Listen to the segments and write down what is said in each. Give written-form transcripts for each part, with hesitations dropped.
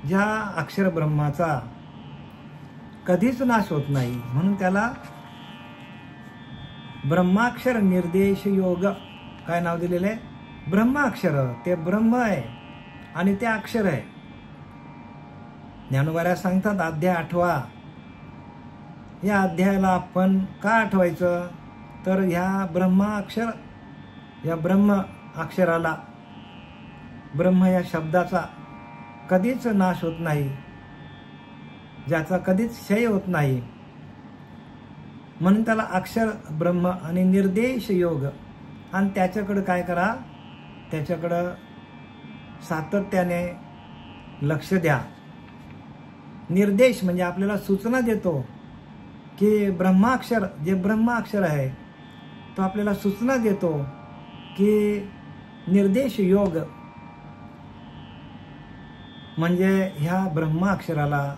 ज्या अक्षर ब्रह्माचा कधीच नाश होत नाही, म्हणून त्याला ब्रह्माक्षर निर्देश योग काय नाव दिलेलं आहे? ब्रह्माक्षर. ते ब्रह्म आहे आणि ते अक्षर आहे. ज्ञानोबाऱ्या सांगतात अध्याय 8. या अध्यायाला आपण का आठवायचं? तर ह्या ब्रह्माक्षर, या ब्रह्म अक्षराला, ब्रह्म या शब्दाचा कधीच नाश होत नाही, ज्याचा कधीच क्षय होत नाही, म्हणून त्याला अक्षर ब्रह्म आणि निर्देश योग. आणि त्याच्याकडं काय करा? त्याच्याकडं सातत्याने लक्ष द्या. निर्देश म्हणजे आपल्याला सूचना देतो की ब्रह्माक्षर, जे ब्रह्माक्षर आहे तो आपल्याला सूचना देतो की निर्देश योग म्हणजे ह्या ब्रह्माक्षराला,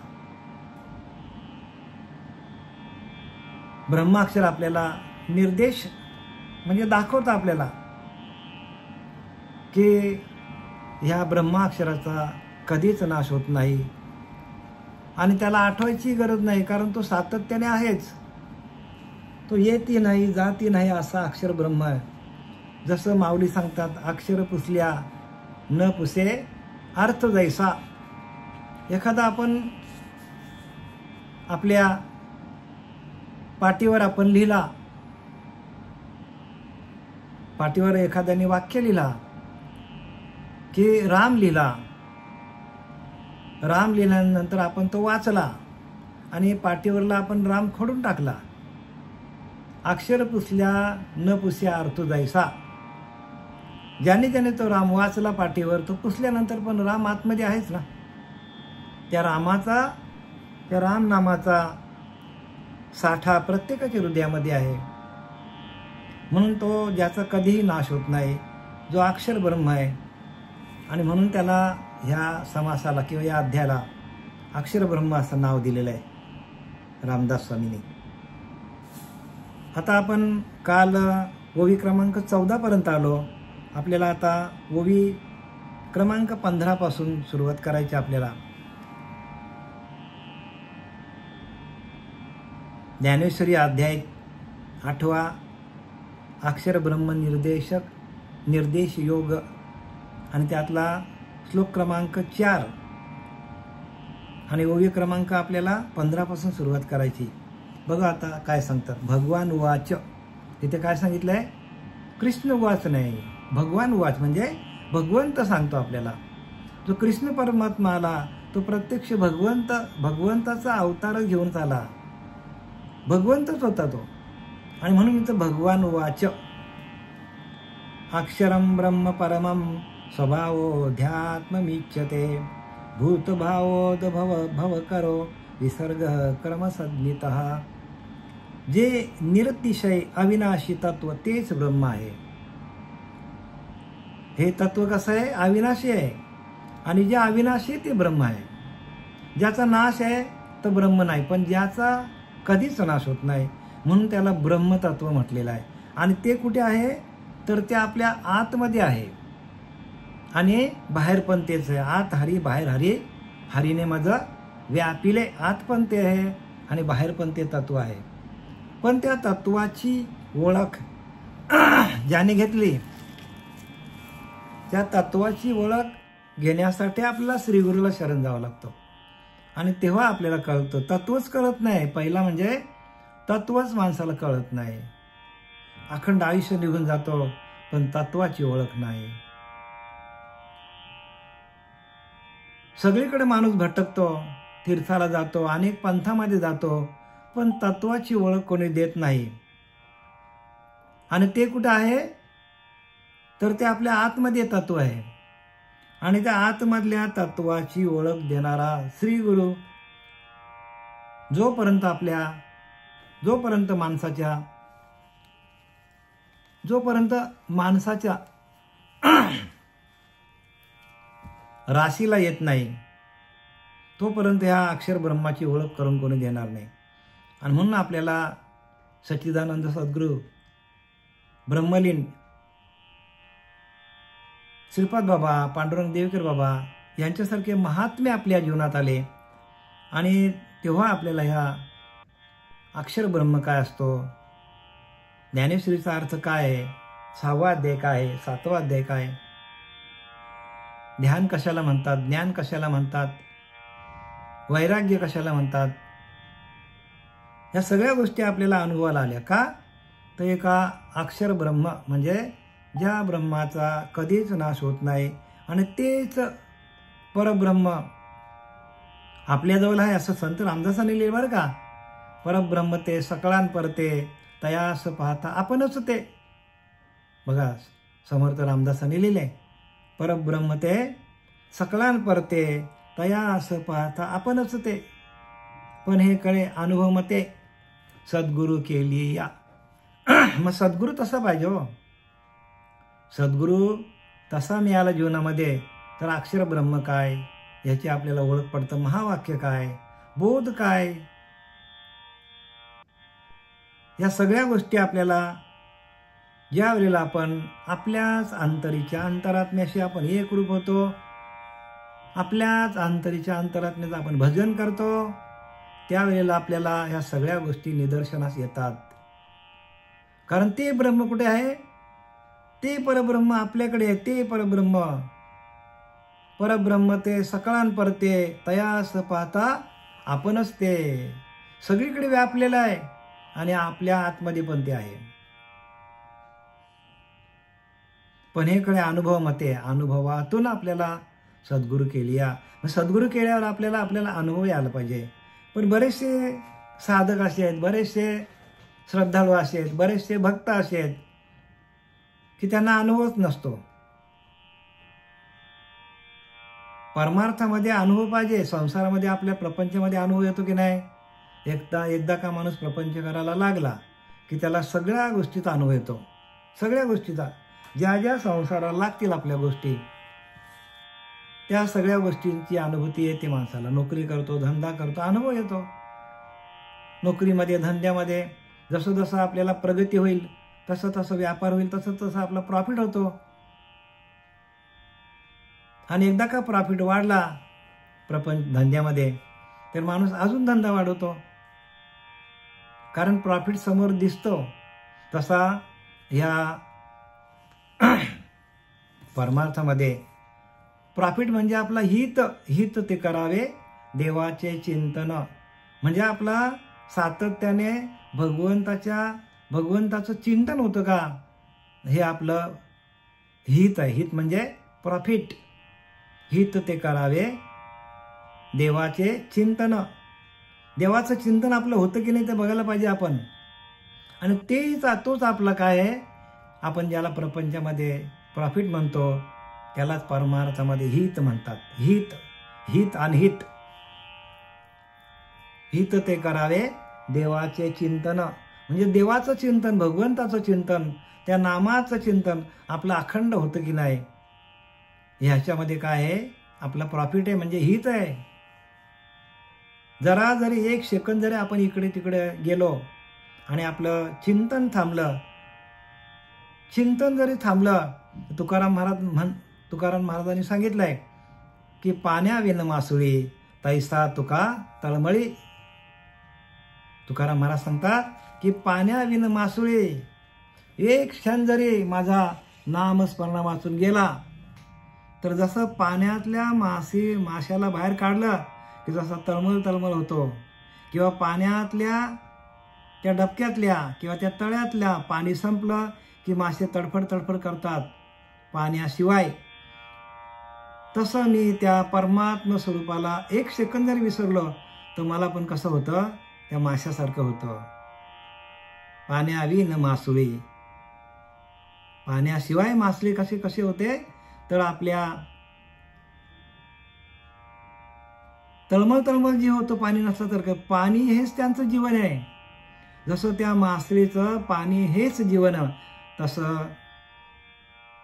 ब्रह्माक्षर आपल्याला निर्देश म्हणजे दाखवतं आपल्याला की ह्या ब्रह्माक्षराचा कधीच नाश होत नाही आणि त्याला आठवायची गरज नाही, कारण तो सातत्याने आहेच. तो येती नाही जाती नाही असा अक्षर ब्रह्म आहे. जसं माऊली सांगतात, अक्षर पुसल्या न पुसे अर्थ जैसा. एखादा आपण आपल्या पाटीवर आपण लिहिला, पाटीवर एखाद्याने वाक्य लिहिला की राम लिहिला, राम लिहिल्यानंतर आपण तो वाचला आणि पाटीवरला आपण राम खोडून टाकला. अक्षर पुसल्या न पुस्या अर्थ जैसा. ज्याने तो राम वाचला पाटीवर, तो पुसल्यानंतर पण राम आतमध्ये आहेच ना. त्या रामाचा, त्या राम नामाचा साठा प्रत्येकाच्या हृदयामध्ये आहे, म्हणून तो ज्याचा कधीही नाश होत नाही, जो अक्षर ब्रह्म आहे. आणि म्हणून त्याला ह्या समासाला किंवा या अध्यायाला अक्षर ब्रह्म असं नाव दिलेलं आहे रामदास स्वामींनी. आता आपण काल ओवी क्रमांक 14 पर्यंत आलो. आपल्याला आता ओवी क्रमांक 15 पासून सुरुवात करायची. आपल्याला ज्ञानेश्वरी अध्याय 8 अक्षर ब्रह्म निर्देश योग आणि त्यातला श्लोक क्रमांक 4 आणि ओवी क्रमांक आपल्याला 15 पासून सुरुवात करायची. बघा आता काय सांगतात. भगवान उवाच. इथे काय सांगितलंय? कृष्ण उवाच नाही, भगवान उवाच म्हणजे भगवंत सांगतो आपल्याला. जो कृष्ण परमात्मा आला तो प्रत्यक्ष भगवंताचा अवतार घेऊन आला, भगवंतच होता तो. आणि म्हणून इथं भगवान उवाच. अक्षरम ब्रह्म परमम स्वभावोऽध्यात्ममीच्यते भूतभावोद्भव भव करो विसर्ग क्रमसज्ञितः. जे निरतिशय अविनाशी तत्व तेच ब्रह्म आहे. हे तत्व कसं आहे? अविनाशी आहे. आणि जे अविनाशी ते ब्रह्म आहे. ज्याचा नाश आहे तो ब्रह्म नाही, पण ज्याचा कधीच नाश होत नाही, म्हणून त्याला ब्रह्मतत्व म्हटलेलं आहे. आणि ते कुठे आहे? तर ते आपल्या आतमध्ये आहे आणि बाहेर पण तेच आहे. आत हरी बाहेर हरी, हरीने माझं व्यापिले. आत पण ते आहे आणि बाहेर पण ते तत्व आहे. पण त्या तत्वाची ओळख ज्याने घेतली, त्या तत्वाची ओळख घेण्यासाठी आपल्याला श्रीगुरूला शरण जावं लागतं. आणि तेव्हा आपल्याला कळतं. तत्वच कळत नाही. पहिला म्हणजे तत्वच माणसाला कळत नाही. अखंड आयुष्य निघून जातो पण तत्वाची ओळख नाही. सगळीकडे माणूस भटकतो, तीर्थाला जातो, अनेक पंथामध्ये जातो, पण तत्वाची ओळख कोणी देत नाही. आणि ते कुठे आहे? तर ते आपल्या आतमध्ये तत्व आहे. आणि त्या आतमधल्या तत्वाची ओळख देणारा श्री गुरु जोपर्यंत माणसाच्या राशीला येत नाही, तोपर्यंत ह्या अक्षर ब्रह्माची ओळख करून कोणी देणार नाही. आणि म्हणून आपल्याला सच्चिदानंद सद्गुरू, ब्रह्मलीन, श्रीपाद बाबा, पांडुरंग देवकर बाबा यांच्यासारखे महात्मे आपल्या जीवनात आले आणि तेव्हा आपल्याला ह्या अक्षर ब्रह्म काय असतो, ज्ञानेश्वरीचा अर्थ काय आहे, 6वा अध्याय काय आहे, 7वा अध्याय काय, ध्यान कशाला म्हणतात, ज्ञान कशाला म्हणतात, वैराग्य कशाला म्हणतात, या सगळ्या गोष्टी आपल्याला अनुभवाला आल्या का, तर एका अक्षर ब्रह्म म्हणजे ज्या ब्रह्माचा कधीच नाश होत नाही आणि तेच परब्रह्म आपल्याजवळ आहे असं संत रामदासांनी लिहिलं बरं का. परब्रह्म ते सकळान परते तयास पाहता आपणच ते. बघा समर्थ रामदासांनी लिहिले परब्रह्म ते सकळान परते तयास पाहता आपणच ते. पण हे कळे अनुभव मते सद्गुरु केली या. मग सद्गुरू तसा पाहिजे हो. सद्गुरू तसा मिळाला जीवनामध्ये तर अक्षर ब्रह्म काय याची आपल्याला ओळख पडतं. महावाक्य काय, बोध काय, या सगळ्या गोष्टी आपल्याला ज्या वेळेला आपण आपल्याच अंतरीच्या अंतरात्म्याशी आपण एकरूप होतो, आपल्याच अंतरीच्या अंतरात्म्याचं आपण भजन करतो, त्यावेळेला आपल्याला ह्या सगळ्या गोष्टी निदर्शनास येतात. कारण ते ब्रह्म कुठे आहे, ते परब्रह्म आपल्याकडे आहे. ते परब्रह्म परब्रह्म ते सकळान परते तयास पाहता आपणच ते. सगळीकडे व्यापलेलं आहे आणि आपल्या आतमध्ये पण ते आहे. पण हे कडे अनुभव मते, अनुभवातून आपल्याला सद्गुरू केली या. सद्गुरू केल्यावर आपल्याला अनुभव यायला पाहिजे. पण बरेचसे साधक असे आहेत, बरेचसे श्रद्धाळू असे आहेत, बरेचसे भक्त असे आहेत की त्यांना अनुभवच नसतो. परमार्थामध्ये अनुभव पाहिजे. संसारामध्ये आपल्या प्रपंचामध्ये अनुभव येतो की नाही. एकदा का माणूस प्रपंच करायला लागला की त्याला सगळ्या गोष्टीचा अनुभव येतो. सगळ्या गोष्टीचा, ज्या ज्या संसाराला लागतील आपल्या गोष्टी, त्या सगळ्या गोष्टींची अनुभूती येते माणसाला. नोकरी करतो, धंदा करतो, अनुभव येतो. नोकरीमध्ये धंद्यामध्ये जसं जसं आपल्याला प्रगती होईल, तसं तसं व्यापार होईल, तसं तसं आपला प्रॉफिट होतो. आणि एकदा का प्रॉफिट वाढला प्रपंच धंद्यामध्ये तर माणूस अजून धंदा वाढवतो. कारण प्रॉफिट समोर दिसतो. तसा ह्या परमार्थामध्ये प्रॉफिट म्हणजे आपला हित ते करावे देवाचे चिंतन. म्हणजे आपला सातत्याने भगवंताचं चिंतन होतं का, हे आपलं हित आहे. हित म्हणजे प्रॉफिट. हित ते करावे देवाचे चिंतन. देवाचं चिंतन आपलं होतं की नाही ते बघायला पाहिजे आपण. आणि तोच आपला काय आहे, आपण ज्याला प्रपंचामध्ये प्रॉफिट म्हणतो त्यालाच परमार्थामध्ये हित म्हणतात. हित आणि हित. हित ते करावे देवाचे चिंतन. म्हणजे देवाचं चिंतन, भगवंताचं चिंतन, त्या नामाचं चिंतन आपलं अखंड होतं की नाही. ह्याच्यामध्ये काय आहे, आपला प्रॉफिट आहे म्हणजे हित आहे. जरा जरी एक सेकंद जरी आपण इकडे तिकडे गेलो आणि आपलं चिंतन जरी थांबलं, तुकाराम महाराजांनी सांगितलंय की पाण्याविन मासुळी तैसा तुका तळमळी. तुकाराम महाराज सांगतात की पाण्याविन मासुळी, एक क्षण जरी माझा नामस्मरणा वाचून गेला तर जसं पाण्यातल्या माशाला बाहेर काढलं की जसा तळमळ होतो, किंवा पाण्यातल्या त्या डबक्यातल्या किंवा त्या तळ्यातल्या पाणी संपलं की मासे तडफड करतात पाण्याशिवाय, तसं मी त्या परमात्म स्वरूपाला एक सेकंद जरी विसरलो तर मला पण कसं होतं, त्या माशासारखं होतं. पाण्याविन मासुळी. पाण्याशिवाय मासळी कसे होते तर आपल्या तळमळ जी होतं पाणी नसलं तर. पाणी हेच त्यांचं जीवन आहे. जसं त्या मासळीचं पाणी हेच जीवन, तसं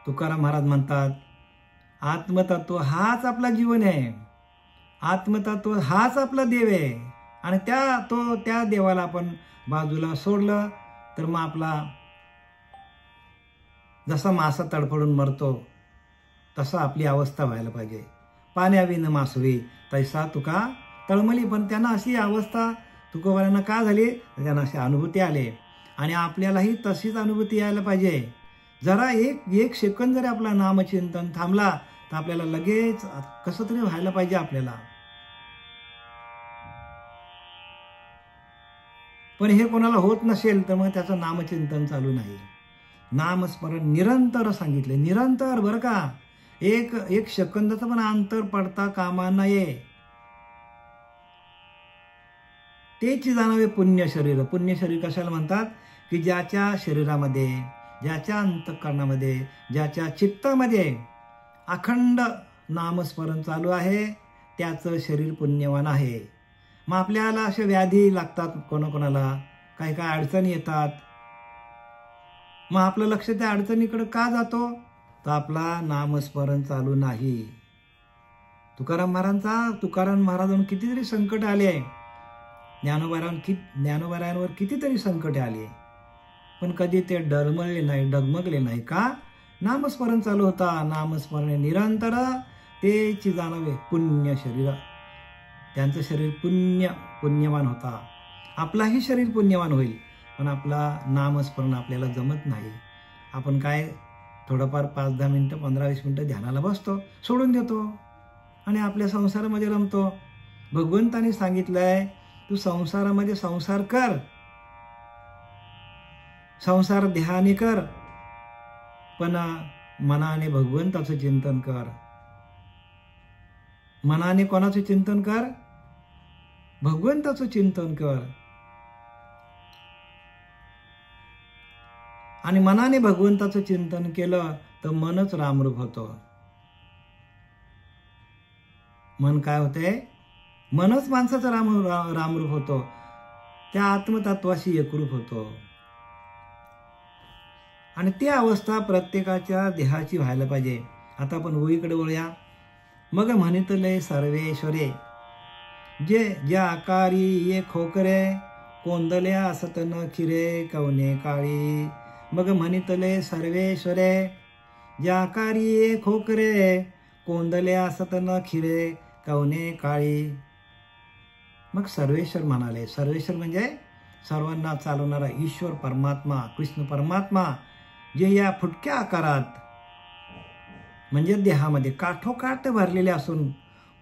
तुकाराम महाराज म्हणतात आत्मतत्व हाच आपला जीवन आहे. आत्मतत्व हाच आपला देव आहे. आणि त्या देवाला आपण बाजूला सोडलं तर मग आपला जसा मासा तडफडून मरतो तसा आपली अवस्था व्हायला पाहिजे. पाण्याविन मासुरी तैसा तुका तळमळी. पण त्यांना अशी अवस्था तुकोबारांना का झाली? त्यांना अशी अनुभूती आली. आणि आपल्यालाही तशीच अनुभूती यायला पाहिजे. जरा एक सेकंद जरी आपला नामचिंतन थांबला तर आपल्याला लगेच कसं तरी व्हायला पाहिजे आपल्याला. पण हे कोणाला होत नसेल तर मग त्याचं नामचिंतन चालू नाही. नामस्मरण निरंतर सांगितले, निरंतर बरं का. एक सेकंदाचं पण अंतर पडता कामा नये. तेच जाणावे पुण्य शरीर. पुण्य शरीर कशाला म्हणतात? की ज्याच्या शरीरामध्ये, ज्याच्या अंतःकरणामध्ये, ज्याच्या चित्तामध्ये अखंड नामस्मरण चालू आहे त्याचं शरीर पुण्यवान आहे. मग आपल्याला असे व्याधी लागतात, कोणाकोणाला काही काय अडचणी येतात. मग आपलं लक्ष त्या अडचणीकडे का जातो? तर आपला नामस्मरण चालू नाही. तुकाराम महाराजांवर कितीतरी संकट आले. ज्ञानोबारायांवर कितीतरी संकटे आली, पण कधी ते डगमगले नाही. का? नामस्मरण चालू होता. नामस्मरण निरंतर तेची जाणावे पुण्य शरीर. त्यांचं शरीर पुण्यवान होता. आपलाही शरीर पुण्यवान होईल, पण आपला नामस्मरण आपल्याला जमत नाही. आपण काय थोडंफार 5-10 मिनटं 15-20 मिनटं ध्यानाला बसतो, सोडून देतो आणि आपल्या संसारामध्ये रमतो. भगवंतानी सांगितलंय तू संसारामध्ये संसार कर, संसार ध्यानी कर, पण मनाने भगवंताचं चिंतन कर. मनाने कोणाचं चिंतन कर? भगवंताचं चिंतन कर. आणि मनाने भगवंताचं चिंतन केलं तर मनच रामरूप होतं. मन काय होते? मनच माणसाचं रामरूप होतो. त्या आत्मतत्वाशी एकरूप होतो. आणि ती अवस्था प्रत्येकाच्या देहाची व्हायला पाहिजे. आता आपण ओळीकडे वळूया. मग म्हणितले सर्वेश्वरे जे ज्या आकारी ये खोकरे कोंदल्या असत न खिरे कवने काळी. मग म्हणितले सर्वेश्वरे ज्या आकारी ये खोकरे कोंदल्या असत न खिरे कवने काळी. मग सर्वेश्वर म्हणाले. सर्वेश्वर म्हणजे सर्वांना चालवणारा ईश्वर परमात्मा, कृष्ण परमात्मा, जे या फुटक्या आकारात म्हणजे देहामध्ये काठोकाठ भरलेले असून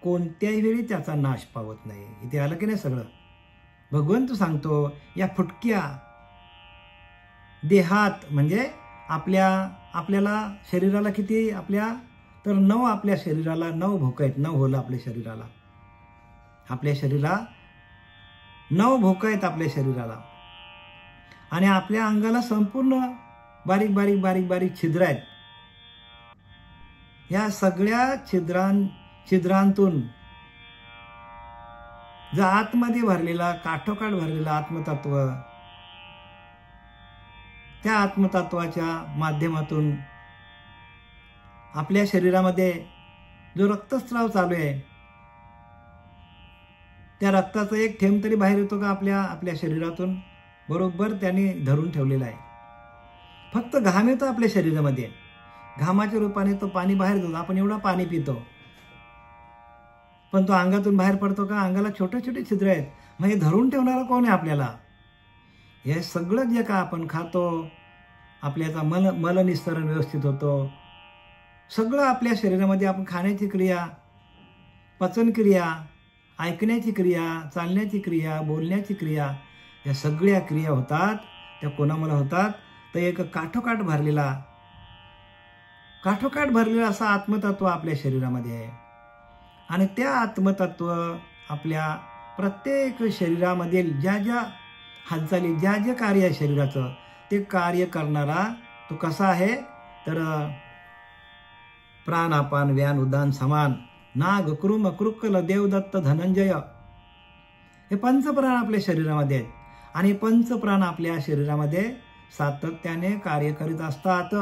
कोणत्याही वेळी त्याचा नाश पावत नाही. इथे आलं की नाही सगळं? भगवंत सांगतो या फुटक्या देहात म्हणजे आपल्याला शरीराला किती तर 9 आपल्या शरीराला 9 भोक आहेत. 9 होलं आपल्या शरीराला. आपल्या शरीराला 9 भोक आहेत आपल्या शरीराला. आणि आपल्या अंगाला संपूर्ण बारीक बारीक बारीक बारीक छिद्र आहेत. या सगळ्या छिद्रांतून जो आतमध्ये भरलेला काठोकाठ भरलेला आत्मतत्व, त्या आत्मतत्वाच्या माध्यमातून आपल्या शरीरामध्ये जो रक्तस्राव चालू आहे त्या रक्ताचा एक थेंब तरी बाहेर येतो का आपल्या शरीरातून? बरोबर त्याने धरून ठेवलेला आहे. फक्त घाम येतो आपल्या शरीरामध्ये. घामाच्या रूपाने तो पाणी बाहेर जातो. आपण एवढं पाणी पितो, पण तो अंगातून बाहेर पडतो का? अंगाला छोटे छोटे छिद्र आहेत. मग हे धरून ठेवणारा कोण आहे आपल्याला? हे सगळं जे का आपण खातो, आपल्याचा मलनिस्सरण व्यवस्थित होतो, सगळं आपल्या शरीरामध्ये आपण खाण्याची क्रिया, पचन क्रिया, ऐकण्याची क्रिया, चालण्याची क्रिया, बोलण्याची क्रिया, या सगळ्या क्रिया होतात. त्या कोणामुळे होतात? तर एक काठोकाठ भरलेला असा आत्मतत्व आपल्या शरीरामध्ये आहे. आणि त्या आत्मतत्व आपल्या प्रत्येक शरीरामधील ज्या ज्या हालचाली, ज्या जे कार्य आहे शरीराचं, ते कार्य करणारा तो कसा आहे? तर प्राण अपान व्यान उदान समान नाग कृम कृक्कल देवदत्त धनंजय, हे पंचप्राण आपल्या शरीरामध्ये आहेत. आणि पंचप्राण आपल्या शरीरामध्ये सातत्याने कार्य करीत असतात.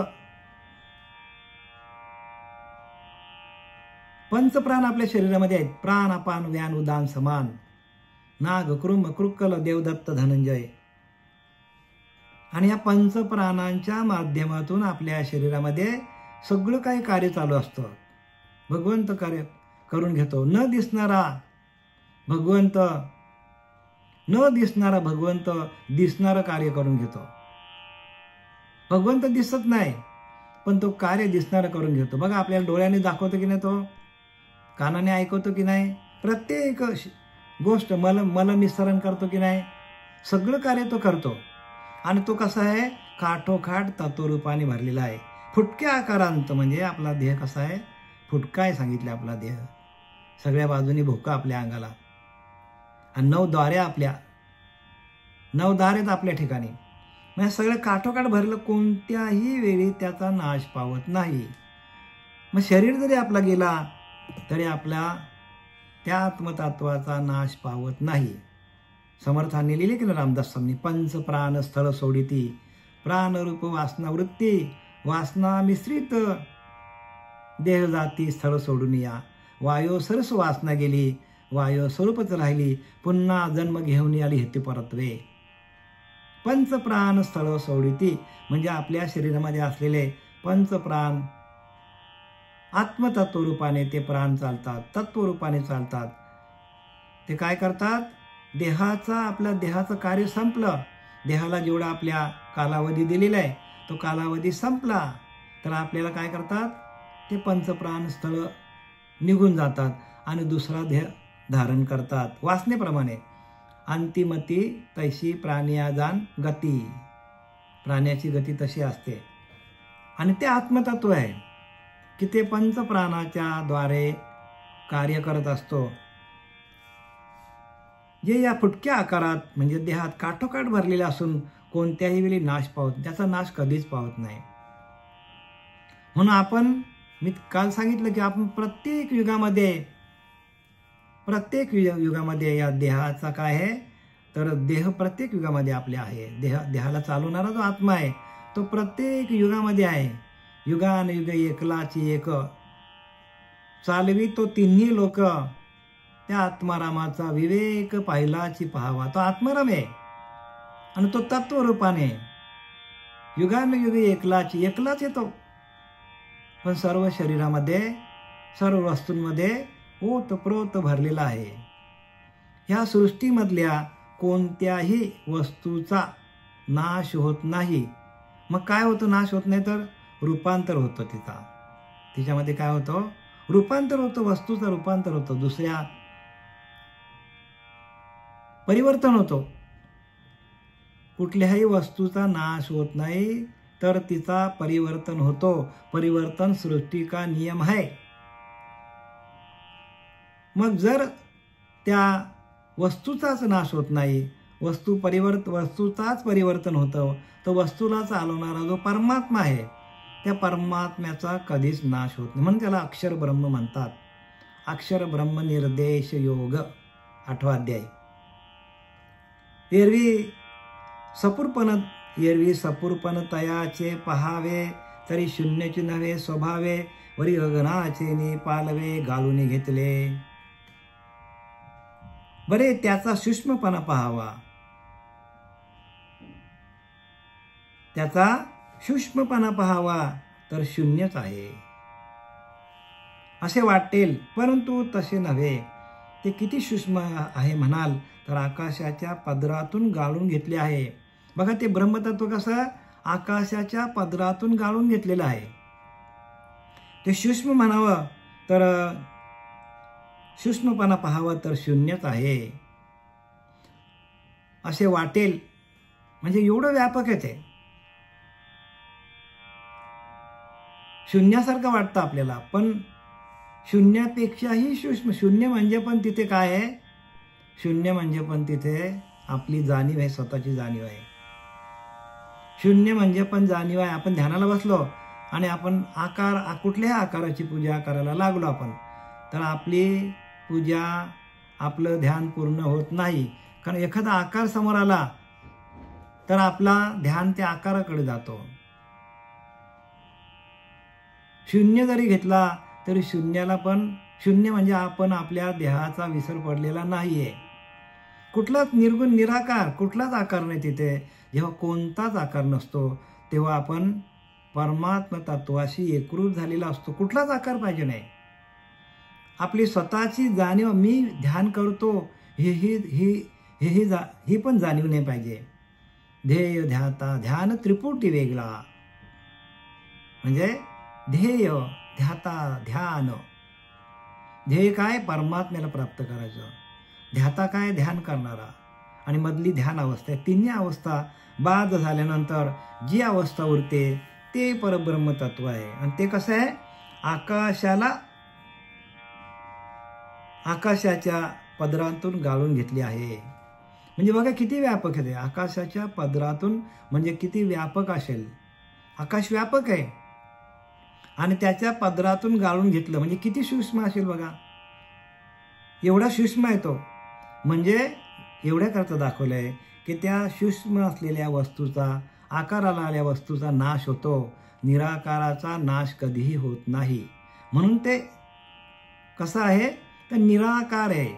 पंचप्राण आपल्या शरीरामध्ये आहेत. प्राण अपान व्यान उदान समान नाग कृम कृक्कल देवदत्त धनंजय. आणि या पंचप्राणांच्या माध्यमातून आपल्या शरीरामध्ये सगळं काही कार्य चालू असतं. भगवंत कार्य करून घेतो. न दिसणारा भगवंत दिसणारं कार्य करून घेतो. भगवंत दिसत नाही, पण तो कार्य दिसणारं करून घेतो. बघा, आपल्याला डोळ्याने दाखवतो की नाही, तो कानाने ऐकवतो की नाही, प्रत्येक गोष्ट मला निस्सरण करतो की नाही, सगळं कार्य तो करतो. आणि तो कसा आहे, काठोकाठ तत्वरूपाने भरलेला आहे. फुटक्या आकारांत, म्हणजे आपला देह कसा आहे, फुटका आहे सांगितलं. आपला देह सगळ्या बाजूनी भोका आपल्या अंगाला, आणि 9 द्वारे आपल्या ठिकाणी, म्हणजे सगळं काठोकाठ भरलं, कोणत्याही वेळी त्याचा नाश पावत नाही. मग शरीर जरी आपला गेला तरी आपला त्या आत्मतत्वाचा नाश पावत नाही. समर्थांनी लिहिले की ना रामदासांनी, पंच प्राण स्थळ सोडिती, प्राणरूप वासना वृत्ती, वासना मिश्रित देह जाती स्थळ सोडून या. वायो सरस वासना गेली, वायो स्वरूपच राहिली, पुन्हा जन्म घेऊन आली हेती परत्वे. पंचप्राण स्थळ सोडिती, म्हणजे आपल्या शरीरामध्ये असलेले पंचप्राण आत्मतत्वरूपाने ते प्राण चालतात, तत्वरूपाने चालतात. ते काय करतात, आपल्या देहाचं कार्य संपलं, देहाला जेवढा आपल्या कालावधी दिलेला आहे तो कालावधी संपला तर आपल्याला काय करतात, ते पंचप्राण स्थळ निघून जातात आणि दुसरा देह धारण करतात. वासनेप्रमाणे अंतिमती तैशी प्राणिया जाण गती, प्राण्याची गती तशी असते. आणि ते आत्मतत्व आहे की ते पंचप्राणाच्या द्वारे कार्य करत असतो, जे या फुटक्या आकारात, म्हणजे देहात काठोकाठ भरलेले असून कोणत्याही वेळी नाश पावत, त्याचा नाश कधीच पावत नाही. म्हणून मी काल सांगितलं की आपण प्रत्येक युगामध्ये या देहाचा काय आहे, तर देह प्रत्येक युगामध्ये आपले आहे. देहाला चालवणारा जो आत्मा आहे तो प्रत्येक युगामध्ये आहे. युगान युग एकलाची एक चालवी तो तिन्ही लोक, त्या आत्मारामाचा विवेक पाहिलाची पहावा. तो आत्माराम आहे आणि तो तत्वरूपाने युगान युग एकलाच येतो, पण सर्व शरीरामध्ये, सर्व वस्तूंमध्ये ओतप्रोत भरलेला आहे. ह्या सृष्टीमधल्या कोणत्याही वस्तूचा नाश होत नाही. मग काय होतं, नाश होत नाही तर रूपांतर होतं. तिच्यामध्ये काय होतं, रूपांतर होतं, वस्तूचं रूपांतर होतं, दुसऱ्या परिवर्तन होतो. कुठल्याही वस्तूचा नाश होत नाही तर तिचा परिवर्तन होतो. परिवर्तन सृष्टी का नियम है. मग जर त्या वस्तूचाच नाश होत नाही, वस्तूचाच परिवर्तन होतं, तर वस्तूला चालवणारा जो परमात्मा आहे त्या परमात्म्याचा कधीच नाश होत नाही. म्हणून त्याला अक्षर ब्रह्म म्हणतात. अक्षर ब्रह्म निर्देश योग 8वा अध्याय. एरवी सपूर्पण तयाचे पहावे, तरी शून्यची नव्हे स्वभावे, वरी गगनाचे नि पालवे घालून घेतले. बरे त्याचा सूक्ष्मपणा पहावा, तर शून्यच आहे असे वाटेल, परंतु तसे नव्हे. ते किती सूक्ष्म आहे म्हणाल तर आकाशाच्या पदरातून गाळून घेतले आहे. बघा, ते ब्रह्मतत्व कसं आकाशाच्या पदरातून गाळून घेतलेलं आहे. ते सूक्ष्म म्हणावं तर सूक्ष्मपणा पाहावं तर शून्यच आहे असे वाटेल, म्हणजे एवढं व्यापक आहे ते. शून्यासारखं वाटतं आपल्याला, पण शून्यापेक्षाही सूक्ष्म. शून्य म्हणजे पण तिथे काय आहे, शून्य म्हणजे पण तिथे आपली जाणीव आहे, स्वतःची जाणीव आहे. शून्य म्हणजे पण जाणीव आहे. आपण ध्यानाला बसलो आणि आपण कुठल्याही आकाराची पूजा करायला लागलो आपण, तर आपली पूजा, आपलं ध्यान पूर्ण होत नाही. कारण एखादा आकार समोर आला तर आपला ध्यान त्या आकाराकडे जातो. शून्य जरी घेतला तरी शून्याला पण, शून्य म्हणजे आपण आपल्या देहाचा विसर पडलेला नाहीये. कुठलाच निर्गुण निराकार, कुठलाच आकार नाही तिथे. जेव्हा कोणताच आकार नसतो तेव्हा आपण परमात्मा तत्वाशी एकरूप झालेला असतो. कुठलाच आकार पाहिजे नाही. आपली स्वतःची जाणीव, मी ध्यान करतो ही पण जाणीव नाही पाहिजे. ध्येय ध्याता ध्यान त्रिपुटी वेगळा, म्हणजे ध्येय ध्याता ध्यान. ध्येय काय? परमात्म्याला प्राप्त करायचं. ध्याता काय? ध्यान करणारा. आणि मधली ध्यान अवस्था आहे. तिन्ही अवस्था बाद झाल्यानंतर जी अवस्था उरते ते परब्रह्म तत्व आहे. आणि ते कसं आहे? आकाशाच्या पदरातून गाळून घेतली आहे. म्हणजे बघा किती व्यापक आहे. आकाशाच्या पदरातून म्हणजे किती व्यापक असेल. आकाश व्यापक आहे आणि त्याच्या पदरातून गाळून घेतलं म्हणजे किती सूक्ष्म असेल बघा. एवढा सूक्ष्म आहे तो. म्हणजे एवढ्या करता दाखवलंय की त्या सूक्ष्म असलेल्या वस्तूचा, आकाराला आलेल्या वस्तूचा नाश होतो. निराकाराचा नाश कधीही होत नाही. म्हणून ते कसं आहे? तर निराकार आहे.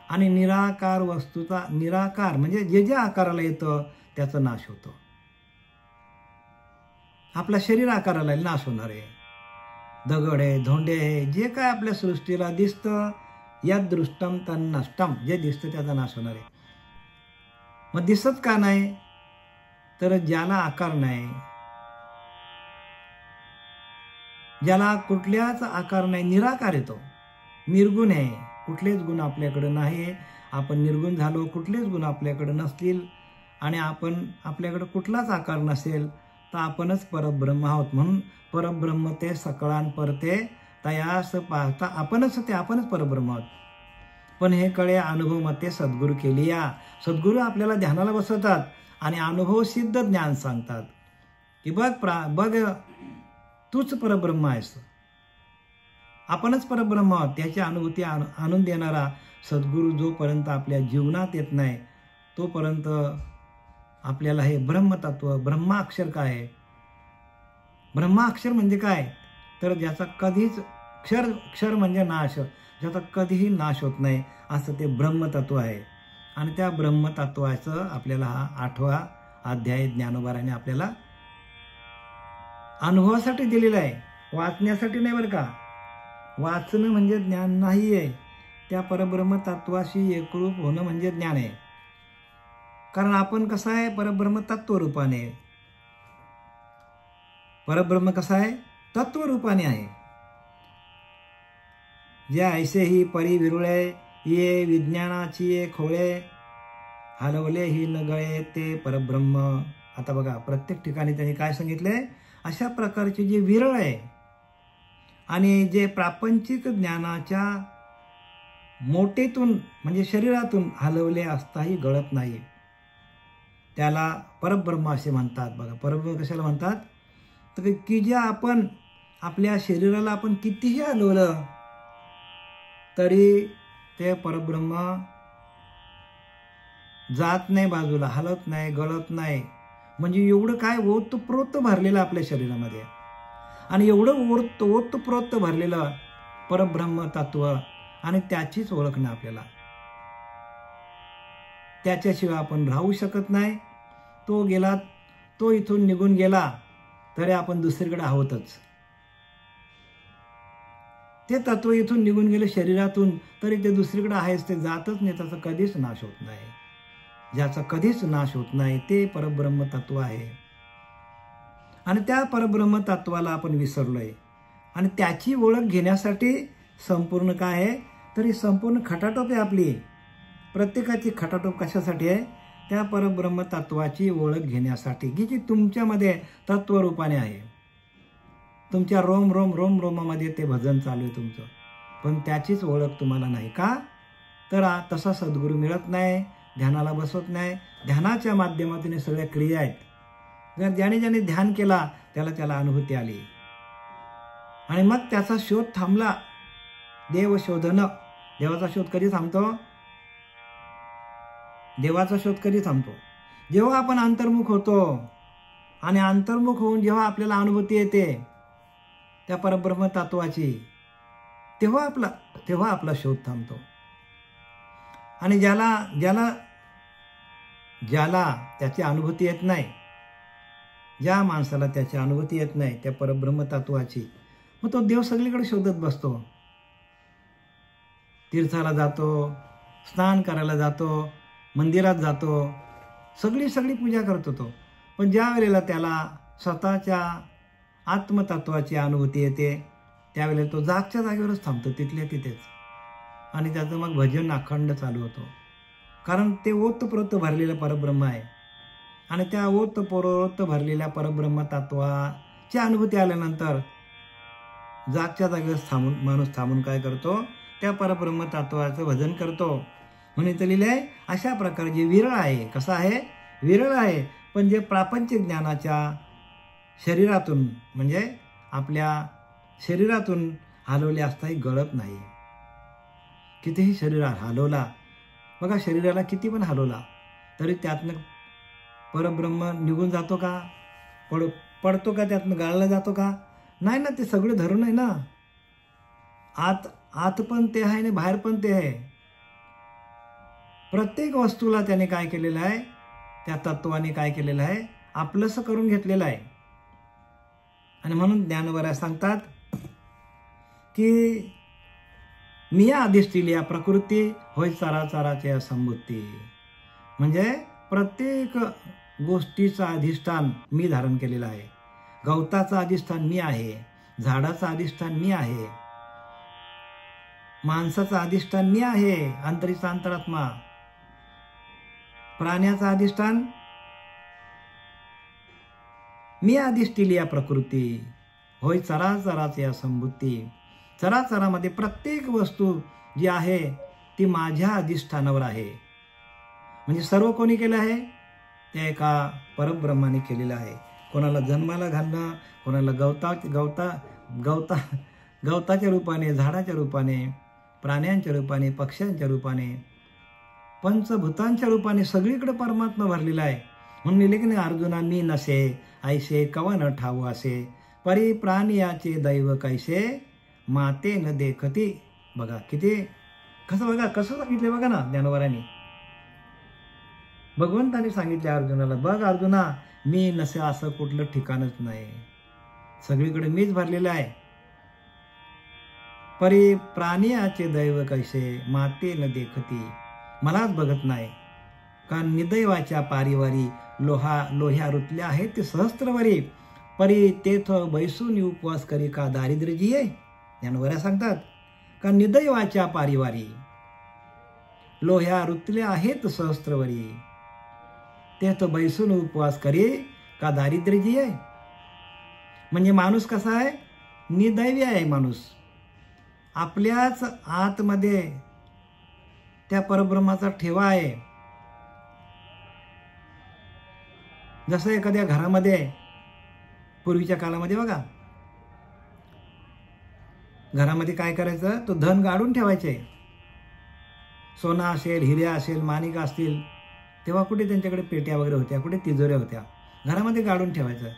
आणि निराकार वस्तूचा, निराकार म्हणजे जे जे आकाराला येतं त्याचा नाश होतो. आपल्या शरीर आकाराला नाश होणार आहे. दगड आहे, धोंडे आहे, जे काय आपल्या सृष्टीला दिसतं, यात दृष्टम तन्नष्टम, जे दिसतं त्याचा नाश होणार आहे. मग दिसत का नाही? तर ज्याला आकार नाही, ज्याला कुठल्याच आकार नाही, निराकार येतो, निर्गुण आहे, कुठलेच गुण आपल्याकडे नाही. आपण निर्गुण झालो, कुठलेच गुण आपल्याकडे नसतील आणि आपल्याकडे कुठलाच आकार नसेल तर आपणच परब्रह्म आहोत. म्हणून परब्रह्म ते सकळान परते तयास पाहता आपणच परब्रह्म आहोत. पण हे कळे अनुभव मते सद्गुरू केली या. सद्गुरू आपल्याला ध्यानाला बसवतात आणि अनुभव सिद्ध ज्ञान सांगतात की बघ तूच परब्रह्म आहेस, आपणच परब्रह्म आहोत. त्याची अनुभूती आणून देणारा सद्गुरू जोपर्यंत आपल्या जीवनात येत नाही तोपर्यंत आपल्याला हे ब्रह्मतत्व, ब्रह्माक्षर काय आहे? ब्रह्माक्षर म्हणजे काय? तर ज्याचा कधीच क्षर म्हणजे नाश, ज्याचा कधीही नाश होत नाही असं ते ब्रह्मतत्व आहे. आणि त्या ब्रह्मतत्वाचं आपल्याला हा 8वा अध्याय ज्ञानोबाराने आपल्याला अनुभवासाठी दिलेला आहे, वाचण्यासाठी नाही बरं का. वाचणं म्हणजे ज्ञान नाही आहे. त्या परब्रह्म तत्वाशी एकरूप होणं म्हणजे ज्ञान आहे. कारण आपण कसं आहे? परब्रह्म तत्वरूपाने. परब्रह्म कसं आहे? तत्वरूपाने आहे. जे ऐसे ही परी विरुळे ये विज्ञानाची ये खोळे हलवले ही न गळे ते परब्रह्म. आता बघा प्रत्येक ठिकाणी त्यांनी काय सांगितलंय? अशा प्रकारचे जे विरळ आहे आणि जे प्रापंचिक ज्ञानाच्या मोठेतून म्हणजे शरीरातून हलवले असताही गळत नाही, त्याला परब्रह्म असे म्हणतात. बघा परब्रह्म कशाला म्हणतात? तर की जे आपण आपल्या शरीराला आपण कितीही हलवलं तरी ते परब्रह्म जात नाही बाजूला, हलत नाही, गळत नाही. म्हणजे एवढं काय ओतप्रोत भरलेलं आपल्या शरीरामध्ये आणि एवढं ओतप्रोत भरलेलं परब्रह्म तत्व आणि त्याचीच ओळखणं आपल्याला. त्याच्याशिवाय आपण राहू शकत नाही. तो गेला, तो इथून निघून गेला तरी आपण दुसरीकडे आहोतच. ते तत्व इथून निघून गेले शरीरातून तरी ते दुसरीकडे आहेच, ते जातच नाही, त्याचा कधीच नाश होत नाही. ज्याचा कधीच नाश होत नाही ते परब्रह्म तत्व आहे. आणि त्या परब्रह्म तत्वाला आपण विसरलोय आणि त्याची ओळख घेण्यासाठी संपूर्ण काय आहे? तरी संपूर्ण खटाटोप आहे आपली. प्रत्येकाची खटाटोप कशासाठी आहे? त्या परब्रह्म तत्वाची ओळख घेण्यासाठी की जी तुमच्यामध्ये तत्वरूपाने आहे. तुमच्या रोम रोम रोम रोमामध्ये ते भजन चालू आहे तुमचं, पण त्याचीच ओळख तुम्हाला नाही का? तर तसा सद्गुरू मिळत नाही, ध्यानाला बसवत नाही. ध्यानाच्या माध्यमातून सगळ्या क्रिया आहेत. जर ज्याने ध्यान केला त्याला अनुभूती आली आणि मग त्याचा शोध थांबला. देव शोधन, देवाचा शोध कधी थांबतो? देवाचा शोध कधी थांबतो? जेव्हा आपण अंतर्मुख होतो आणि अंतर्मुख होऊन जेव्हा आपल्याला अनुभूती येते त्या परब्रह्म तत्वाची, तेव्हा आपला शोध थांबतो. आणि ज्याला त्याची अनुभूती येत नाही, ज्या माणसाला त्याची अनुभूती येत नाही त्या परब्रह्म तत्वाची, मग तो देव सगळीकडे शोधत बसतो. तीर्थाला जातो, स्नान करायला जातो, मंदिरात जातो, सगळी पूजा करतो तो. पण ज्या वेळेला त्याला स्वतःच्या आत्मतत्वाची अनुभूती येते त्यावेळेला तो जागच्या जागेवरच थांबतो, तिथल्या तिथेच. आणि त्याचं मग भजन अखंड चालू होतो. कारण ते ओतप्रोत भरलेलं परब्रह्म आहे. आणि त्या ओतप्रोत भरलेल्या परब्रह्म तत्वाची अनुभूती आल्यानंतर जागच्या जागेवर माणूस थांबून काय करतो, त्या परब्रह्म तत्वाचं भजन करतो. म्हणून इथं लिहिलं आहे अशा प्रकारे जे विरळ आहे. कसं आहे? विरळ आहे. पण जे प्रापंचिक ज्ञानाच्या शरीरातून म्हणजे आपल्या शरीरातून हलवले असताही गळत नाही. कितीही शरीर हलवला बघा, शरीराला किती पण हलवला तरी त्यातनं परब्रह्म निघून जातो का? पडतो का? त्यातनं गाळला जातो का? नाही ना. ते सगळे धरून आहे ना. आत पण ते आहे आणि बाहेर पण ते आहे. प्रत्येक वस्तूला त्याने काय केलेलं आहे, त्या तत्वाने काय केलेलं आहे, आपलंसं करून घेतलेलं आहे. आणि म्हणून ज्ञानवऱ्या सांगतात की मी अधिष्ठिली या प्रकृती होय चराचराची असंबुद्धी. म्हणजे प्रत्येक गोष्टीचं अधिष्ठान मी धारण केलेलं आहे. गवताचं अधिष्ठान मी आहे, झाडाचं अधिष्ठान मी आहे, माणसाचं अधिष्ठान मी आहे, अंतरीचा अंतरात्मा. प्राण्याचं अधिष्ठान मी अधिष्ठिली या प्रकृती होय चराचराची असंबुद्धी. चराचरामध्ये प्रत्येक वस्तू जी आहे ती माझ्या अधिष्ठानावर आहे. म्हणजे सर्व कोणी केलं आहे? त्या एका परब्रह्माने केलेलं आहे. कोणाला जन्माला घालणं, कोणाला गवताच्या रूपाने, झाडाच्या रूपाने, प्राण्यांच्या रूपाने, पक्ष्यांच्या रूपाने, पंचभूतांच्या रूपाने सगळीकडे परमात्मा भरलेला आहे. म्हणून लिहिले की नाही, अर्जुना मी नसे ऐसे कवा न ठाऊ असे, परी प्राणियाचे दैव कैसे माते न देखती. बघा किती कसं सांगितले बघा ना ज्ञानोबरांनी. भगवंताने सांगितले अर्जुनाला, बघ अर्जुना, मी नसे असं कुठलं ठिकाणच नाही, सगळीकडे मीच भरलेलं आहे. परी प्राणियाचे दैव कैसे माते न देखती, मलाच बघत नाही. कारण निदैवाच्या पारीवारी लोह्या रुतल्या आहेत ते सहस्त्रवारी, परी तेथ बैसून उपवास करी का दारिद्र्य जिये. ज्ञानोबऱ्या सांगतात का निदैवाच्या पारीवारी लोह्या रुतल्या आहेत सहस्त्रवारी, तेथ बैसून उपवास करी का दारिद्र्य जिये. म्हणजे माणूस कसा आहे? निदैवी आहे माणूस. आपल्याच आतमध्ये त्या परब्रह्माचा ठेवा आहे. जसं एखाद्या घरामध्ये पूर्वीच्या काळामध्ये बघा, घरामध्ये काय करायचं, तो धन गाडून ठेवायचे. सोनं असेल, हिरे असेल, माणिक असतील, तेव्हा कुठे त्यांच्याकडे पेट्या वगैरे होत्या, कुठे तिजोऱ्या होत्या, घरामध्ये गाडून ठेवायचं.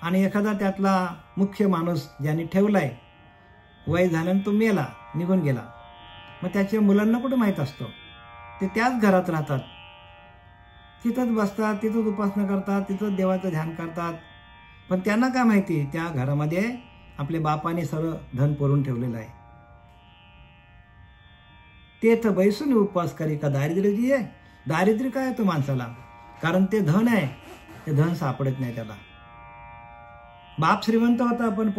आणि एखादा त्यातला मुख्य माणूस ज्याने ठेवलाय, वय झाल्यानं तो मेला, निघून गेला, मग त्याच्या मुलांना कुठे माहीत असतो, ते त्याच घरात राहतात, तिथंच बसतात, तिथंच उपासना करतात, तिथंच देवाचं ध्यान करतात. पण त्यांना काय माहिती, त्या घरामध्ये आपल्या बापाने सर्व धन पुरून ठेवलेलं आहे. तेथ बैसून उपवास करी का दारिद्र्य जी आहे. दारिद्र्य काय आहे तो माणसाला, कारण ते धन आहे, ते धन सापडत नाही त्याला. बाप श्रीमंत होता पण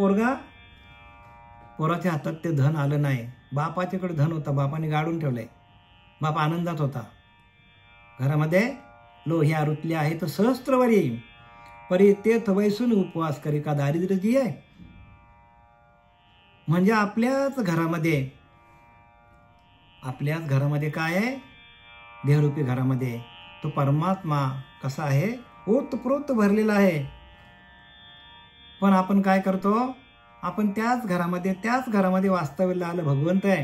पोराच्या हातात ते धन आलं नाही. बापाच्याकडे धन होता, बापाने गाडून ठेवलंय, बाप आनंदात होता. घरामध्ये लोह्या रुतल्या आहेत सहस्त्रवारी, परी तेथ बैसून उपवास करी का दारिद्र्य जी आहे. म्हणजे आपल्याच घरामध्ये काय आहे, देहरूपी घरामध्ये तो परमात्मा कसा आहे, ओतप्रोत भरलेला आहे. पण आपण काय करतो, आपण त्याच घरामध्ये वास्तव्याला आलं भगवंत आहे,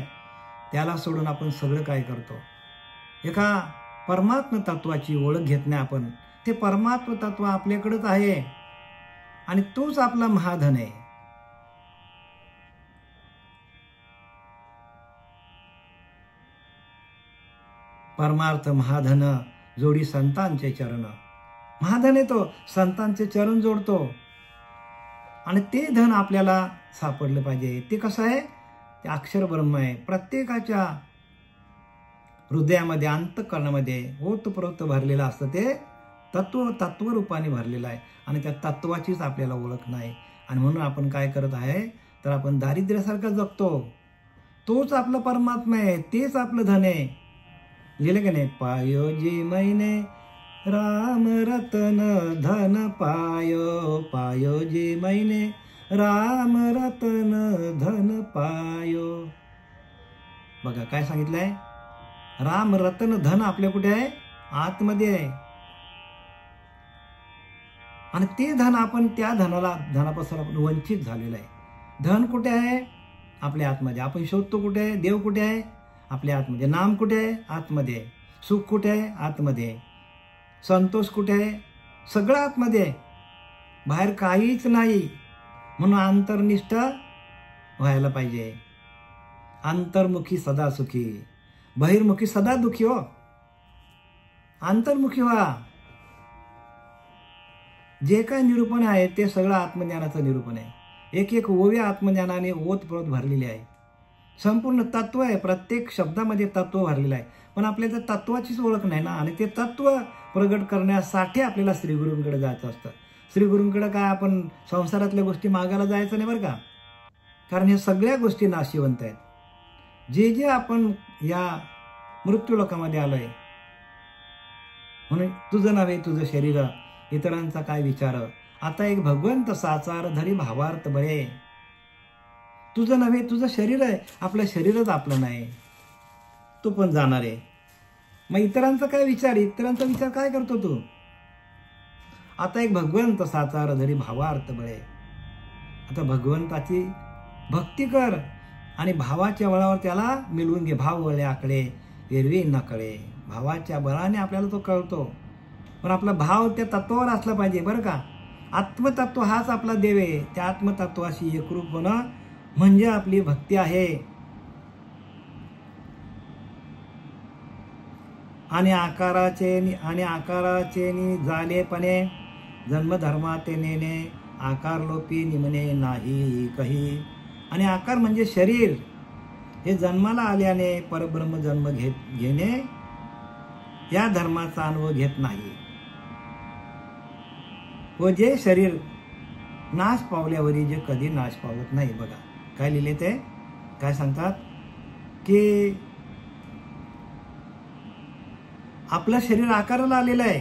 त्याला सोडून आपण सगळं काय करतो. एका परमात्म तत्वाची ओळख घेत नाही आपण. ते परमात्म तत्व आपल्याकडेच आहे आणि तोच आपला महाधन आहे. परमार्थ महाधन जोडी संतांचे चरण. महाधन आहे तो, संतांचे चरण जोडतो. आणि ते धन आपल्याला सापडलं पाहिजे. ते कसं आहे, ते अक्षर ब्रह्म आहे. प्रत्येकाच्या हृदयामध्ये अंतःकरणामध्ये ओतप्रोत भरलेलं असतं. ते तत्वरूपाने भरलेलं आहे आणि त्या तत्वाचीच आपल्याला ओळख नाही. आणि म्हणून आपण काय करत आहे तर आपण दारिद्र्यासारखं जगतो. तोच आपला परमात्मा आहे, तेच आपलं धन आहे. लिहिलं की नाही? पायो जी मैने राम रतन धन पायो, पायो जी मैने राम रतन धन पायो. बघा काय सांगितलंय? राम रतन धन आपल्या कुठे आहे? आतमध्ये आहे. आणि ते धन आपण त्या धनापासून आपण वंचित झालेलं आहे. धन कुठे आहे? आपल्या आतमध्ये. आपण शोधतो कुठे आहे? देव कुठे आहे? आपल्या आतमध्ये. नाम कुठे आहे? आतमध्ये. सुख कुठे आहे? आतमध्ये. संतोष कुठे आहे? सगळं आतमध्ये आहे, बाहेर काहीच नाही. म्हणून अंतर्निष्ठ व्हायला पाहिजे. अंतर्मुखी सदा सुखी, बहिर्मुखी सदा दुखी. हो, अंतर्मुखी व्हा. जे काय निरूपण आहे ते सगळं आत्मज्ञानाचं निरूपण आहे. एक एक ओवी आत्मज्ञानाने ओतप्रोत भरलेली आहे. संपूर्ण तत्व आहे. प्रत्येक शब्दामध्ये तत्व भरलेलं आहे. पण आपल्याला तत्वाचीच ओळख नाही ना. आणि ते तत्व प्रगट करण्यासाठी आपल्याला श्रीगुरूंकडे जायचं असतं. श्रीगुरूंकडे काय आपण संसारातल्या गोष्टी मागायला जायचं नाही बरं का. कारण हे सगळ्या गोष्टी नाशिवंत आहेत. जे जे आपण या मृत्यूलोकामध्ये आलोय, म्हणून तुझं नव्हे तुझं शरीर, इतरांचा काय विचार, आता एक भगवंत साचार धरी भावार्थ बळे. तुझं नव्हे तुझं शरीर आहे, आपलं शरीरच आपलं नाही, तू पण जाणार आहे. मग इतरांचा काय विचार, इतरांचा विचार काय करतो तू? आता एक भगवंत साचार धरी भावार्थ बळे. आता भगवंताची भक्ती कर आणि भावाच्या बळावर त्याला मिळवून घे. भाव वळे आकडे एरवी न कळे. भावाच्या बळाने आपल्याला तो कळतो. पण आपला भाव त्या तत्वावर असला पाहिजे बरं का. आत्मतत्व हाच आपला देव आहे. त्या आत्मतत्वाशी एकरूप होणं म्हणजे आपली भक्ती आहे. आणि आकाराचे झालेपणे जन्मधर्माते नेणे, आकार लोपी निमणे नाही कही. आणि आकार म्हणजे शरीर, हे जन्माला आल्याने परब्रह्म जन्म घेणे या धर्माचा अनुभव घेत नाही. व जे शरीर नाश पावल्यावरी जे कधी नाश पावत नाही. बघा काय लिहिले ते, काय सांगतात की आपलं शरीर आकाराला आलेलं आहे,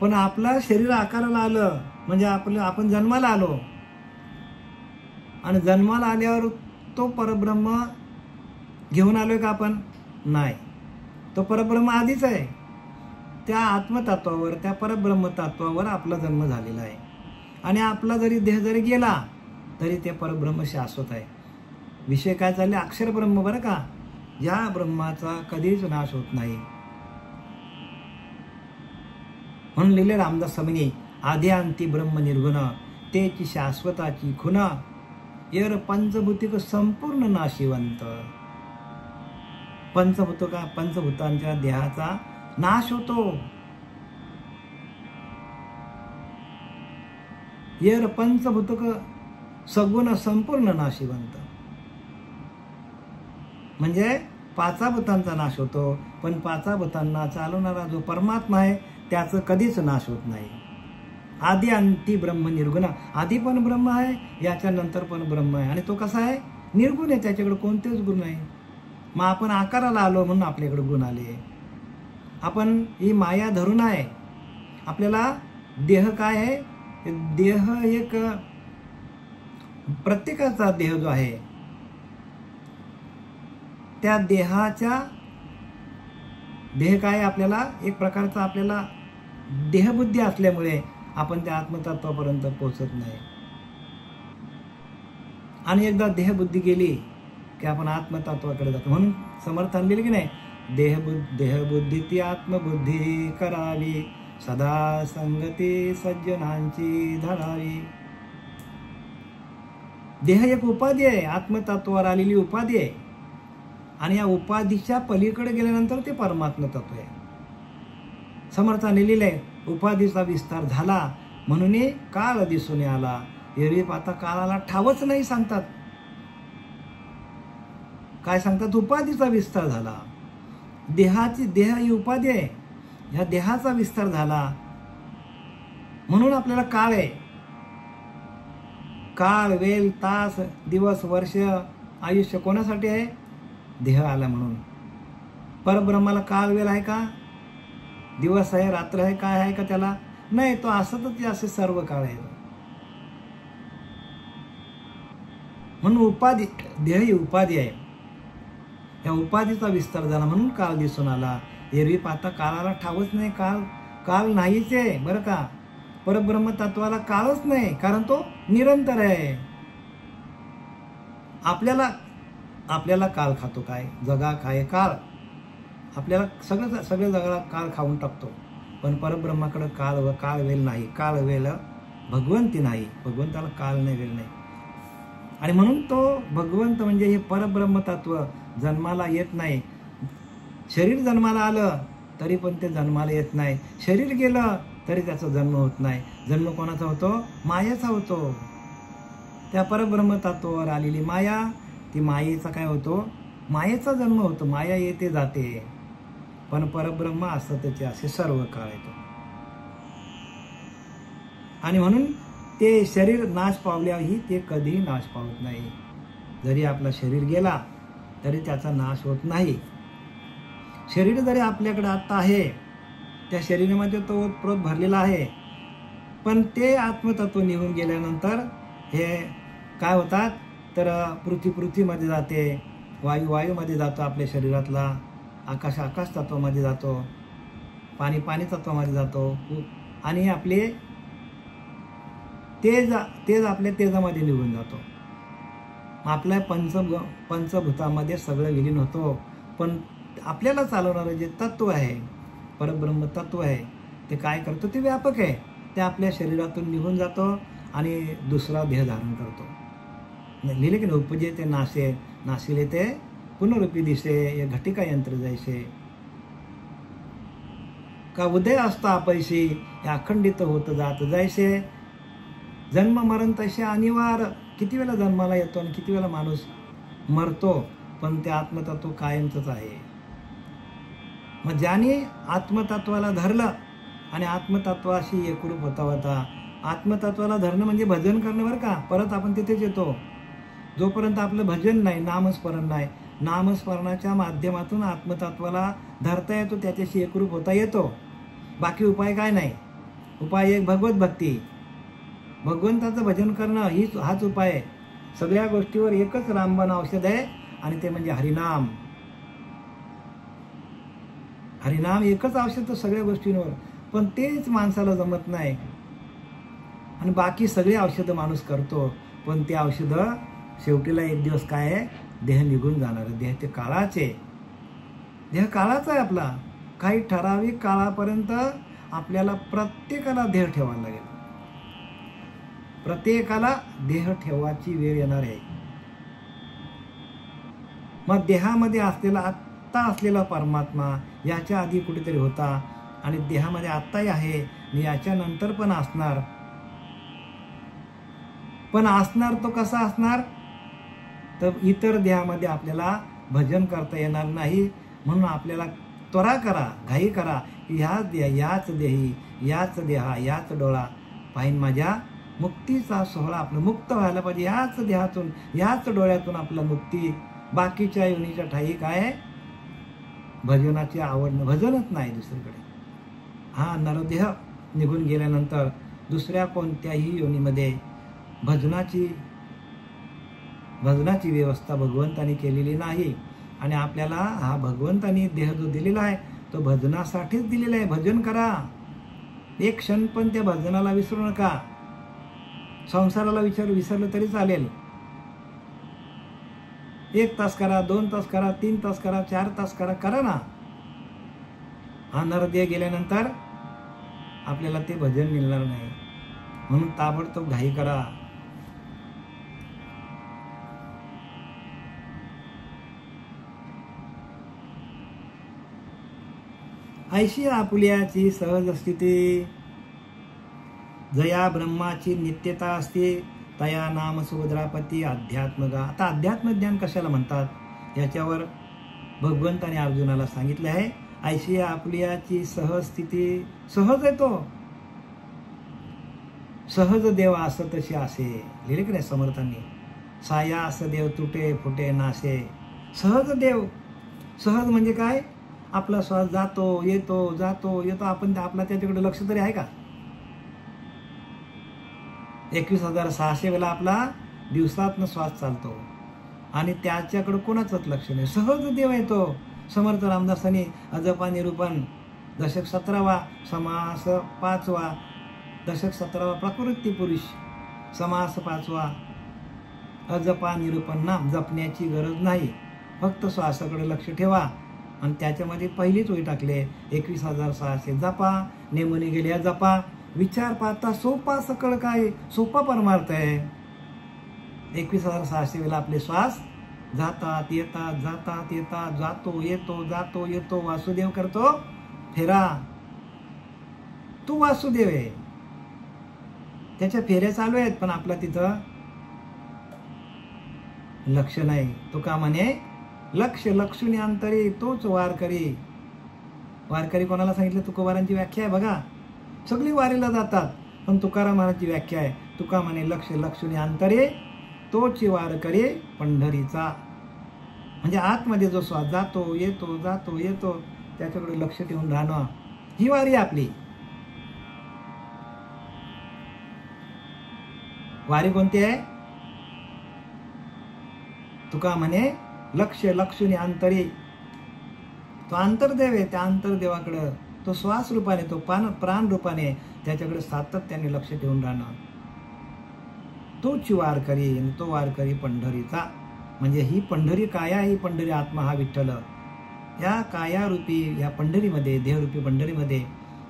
पण आपलं शरीर आकाराला आलं म्हणजे आपण जन्माला आलो. आणि जन्माला आल्यावर तो परब्रह्म घेऊन आलोय का आपण? नाही. तो परब्रह्म आधीच आहे. त्या आत्मतत्वावर, त्या परब्रह्म तत्वावर आपला जन्म झालेला आहे. आणि आपला जरी देह जरी गेला तरी ते परब्रह्म शाश्वत आहे. विषय काय चालले? अक्षर ब्रह्म बरं का. या ब्रह्माचा कधीच नाश होत नाही. म्हणून लिहिले रामदास स्वामींनी, आधी अंती ब्रह्म निर्गुण, तेची शाश्वताची खुन, येर पंचभूतिक संपूर्ण नाशिवंत. पंचभूतांच्या देहाचा नाश होतो. येर पंचभूतक सगुण संपूर्ण नाशिवंत. म्हणजे पाचा भूतांचा नाश होतो, पण पाचा भूतांना चालवणारा जो परमात्मा आहे त्याचं कधीच नाश होत नाही. आधी अंती ब्रह्म निर्गुण. आधी पण ब्रह्म आहे, याच्या नंतर पण ब्रह्म आहे. आणि तो कसा आहे? निर्गुण आहे. त्याच्याकडे कोणतेच गुण नाही. मग आपण आकाराला आलो म्हणून आपल्याकडे गुण आले. आपण ही माया धरून आहे. आपल्याला देह काय आहे? देह एक प्रत्येकाचा देह जो आहे त्या देह काय? आपल्याला एक प्रकारचा आपल्याला देहबुद्धी असल्यामुळे आपण त्या आत्मतत्वापर्यंत पोहोचत नाही. आणि एकदा देहबुद्धी गेली की आपण आत्मतत्वाकडे जातो. म्हणून समर्थान लिहिले की नाही, देहबुद्धी ती आत्मबुद्धी करावी, सदा संगती सज्जनांची धरावी. देह एक उपाधी आहे, आत्मतत्वावर आलेली उपाधी आहे. आणि या उपाधीच्या पलीकडे गेल्यानंतर ते परमात्म तत्व आहे. समर्थाने लिहिलंय, उपाधीचा विस्तार झाला म्हणून काळ दिसून आला, एरवी पाहता काळाला ठावच नाही सांगतात. काय सांगतात? उपाधीचा विस्तार झाला. देह ही उपाधी आहे. ह्या देहाचा विस्तार झाला म्हणून आपल्याला काळ आहे. काळ, वेळ, तास, दिवस, वर्ष, आयुष्य कोणासाठी आहे? देह आला म्हणून. परब्रह्माला काळ, वेळ आहे का? दिवस आहे, रात्र आहे, काय आहे का त्याला? नाही. तो असतच असे सर्व काळ आहे. म्हणून उपाधी, देह ही उपाधी आहे. या उपाधीचा विस्तार झाला म्हणून काळ दिसून आला. एरवी पाहता काळाला ठावच नाही. काळ नाहीच आहे बरं का. परब्रह्म तत्वाला काळच नाही, कारण तो निरंतर आहे. आपल्याला काळ खातो काय? जगा खाय काळ. आपल्याला सगळं जगाला काळ खाऊन टाकतो. पण परब्रह्माकडे काळ वेळ नाही. काळ वेळ भगवंती नाही. भगवंताला काळ नाही, वेळ नाही. आणि म्हणून तो भगवंत म्हणजे हे परब्रह्म तत्व जन्माला येत नाही. शरीर जन्माला आलं तरी पण ते जन्माला येत नाही. शरीर गेलं तरी त्याचा जन्म होत नाही. जन्म कोणाचा होतो? मायेचा होतो. त्या परब्रह्म तत्वावर आलेली माया, ती मायेचा काय होतो? मायेचा जन्म होतो. माया येते जाते, पण परब्रह्म असतच असे सर्व काळ येतो. आणि म्हणून ते शरीर नाश पावल्याही ते कधीही नाश पावत नाही. जरी आपला शरीर गेला तरी त्याचा नाश होत नाही. शरीर जरी आपल्याकडे आता आहे, त्या शरीरामध्ये तो ओतप्रोत भरलेला आहे, पण ते आत्मतत्व निघून गेल्यानंतर हे काय होतात? तर पृथ्वीमध्ये जाते, वायूमध्ये जातो आपल्या शरीरातला, आकाश तत्वामध्ये जातो, पाणी तत्वामध्ये जातो, आणि आपले तेज आपल्या तेजामध्ये निघून जातो. आपल्या पंचभूतामध्ये सगळं विलीन होतो. पण आपल्याला चालवणारं जे तत्व आहे, परब्रह्म तत्व आहे, ते काय करतो? ते व्यापक आहे. ते आपल्या शरीरातून निघून जातो आणि दुसरा देह धारण करतो. लिहिले की उपजे ते नाशे, नाशिले ते पुनरुपी दिसे, ये घटिका यंत्र जैसे. का उदय असता अपैशी, या अखंडित होत जात जैसे. जन्म मरण तसे अनिवार्य. किती वेळा जन्माला येतो आणि किती वेळा माणूस मरतो, पण ते आत्मतत्व कायमचंच आहे. मग ज्याने आत्मतत्वाला धरलं आणि आत्मतत्वाशी एकरूप होता, आत्मतत्वाला धरणं म्हणजे भजन करणं बरं का. परत आपण तिथेच येतो. जोपर्यंत आपलं भजन नाही, नामस्मरण नाही, नामस्मरणाच्या माध्यमातून आत्मतत्वाला धरता येतो, त्याच्याशी एकरूप होता येतो. बाकी उपाय काय नाही. उपाय एक भगवत भक्ती, भगवंताचं भजन करणं, हाच उपाय आहे. सगळ्या गोष्टीवर एकच रामबाण औषध आहे, आणि ते म्हणजे हरिनाम. हरिनाम एकच औषध सगळ्या गोष्टींवर. पण तेच माणसाला जमत नाही, आणि बाकी सगळे औषधं माणूस करतो, पण ते औषधं शेवटीला एक दिवस काय आहे? देह निघून जाणार. देह ते काळाचे, देह काळाचा आहे आपला. काही ठराविक काळापर्यंत आपल्याला प्रत्येकाला देह ठेवायला लागेल. प्रत्येकाला देह ठेवायची वेळ येणार आहे. मग देहामध्ये आत्ता असलेला परमात्मा याच्या आधी कुठेतरी होता, आणि देहामध्ये आत्ताही आहे, आणि याच्या नंतर पण असणार. पण असणार तो कसा असणार? तर इतर देहामध्ये आपल्याला भजन करता येणार नाही. म्हणून आपल्याला त्वरा करा, घाई करा, ह्याच देह, याच देही, याच देहा, याच डोळा पाहिन माझ्या मुक्तीचा सोहळा. आपलं मुक्त व्हायला पाहिजे याच देहातून, याच डोळ्यातून आपला मुक्ती. बाकीच्या योनीच्या ठाई काय? भजनाची आवड, भजनच नाही दुसरीकडे. हा नरदेह निघून गेल्यानंतर दुसऱ्या कोणत्याही योनीमध्ये भजनाची व्यवस्था भगवंतानी केलेली नाही. आणि आपल्याला हा भगवंतानी देह जो दिलेला आहे तो भजनासाठीच दिलेला आहे. भजन करा. एक क्षण पण त्या भजनाला विसरू नका. संसाराला विसरलं तरी चालेल. 1 तास करा, 2 तास करा, 3 तास करा, 4 तास करा ना. हा नरदेह गेल्यानंतर आपल्याला ते भजन मिळणार नाही. म्हणून ताबडतोब घाई करा. ऐशी आपुल्याची सहज स्थिती, जया ब्रह्माची नित्यता असते, तया नाम सुभद्रापती अध्यात्मगा. आता अध्यात्म ज्ञान कशाला म्हणतात याच्यावर भगवंताने अर्जुनाला सांगितले आहे. ऐशी आपल्याची सहज स्थिती, सहज आहे तो, सहज देव असं तशी असे लिहिले की नाही समर्थांनी. साया असं देव तुटे फुटे नाशे. सहज देव, सहज म्हणजे काय, आपला श्वास जातो येतो जातो येतो, आपण आपला त्याच्याकडे लक्ष तरी आहे का? 21,600 वेळा आपला दिवसातनं श्वास चालतो आणि त्याच्याकडे कोणाचंच लक्ष नाही. सहज देव आहे तो. समर्थ रामदासांनी अजपा निरूपण दशक 17वा समास 5वा, दशक 17वा प्रकृती पुरुष समास 5वा, अजपा निरूपण नाम, जपण्याची गरज नाही, फक्त श्वासाकडे लक्ष ठेवा. आणि त्याच्यामध्ये पहिलीच ओळी टाकले 21,600 जपा, नेमून गेल्या जपा. विचार पाहता सोपा सकळ काय, सोपा परमार्थ आहे. 21,600 वेळा आपले श्वास जातात येतात जातात येतात, जातो येतो जातो येतो, वासुदेव करतो फेरा. तू वासुदेव आहे, त्याच्या फेऱ्या चालू आहेत, पण आपला तिथं लक्ष नाही. तो का म्हणे लक्ष लक्षुनी अंतरी तोच वारकरी. वारकरी कोणाला सांगितलं? तुकोबारांची व्याख्या आहे बघा. सगळी वारीला जातात, पण तुकाराम महाराजची व्याख्या आहे. तुका म्हणे लक्ष लक्षुनी अंतरे तोच वारकरी पंढरीचा. म्हणजे आतमध्ये जो श्वास जातो येतो जातो येतो त्याच्याकडे लक्ष ठेवून राहणं, ही वारी आपली. वारी कोणती आहे? तुका म्हणे लक्ष लक्षुनी अंतरी. तो अंतर्देव आहे, त्या अंतर्देवाकडं तो श्वास रूपाने, तो प्राण रूपाने त्याच्याकडे सातत्याने लक्ष ठेवून राहणं, तोच वारकरी. आणि तो वारकरी पंढरीचा. म्हणजे ही पंढरी काया, ही पंढरी आत्मा हा विठ्ठल. या कायारूपी या पंढरीमध्ये, देहरूपी पंढरीमध्ये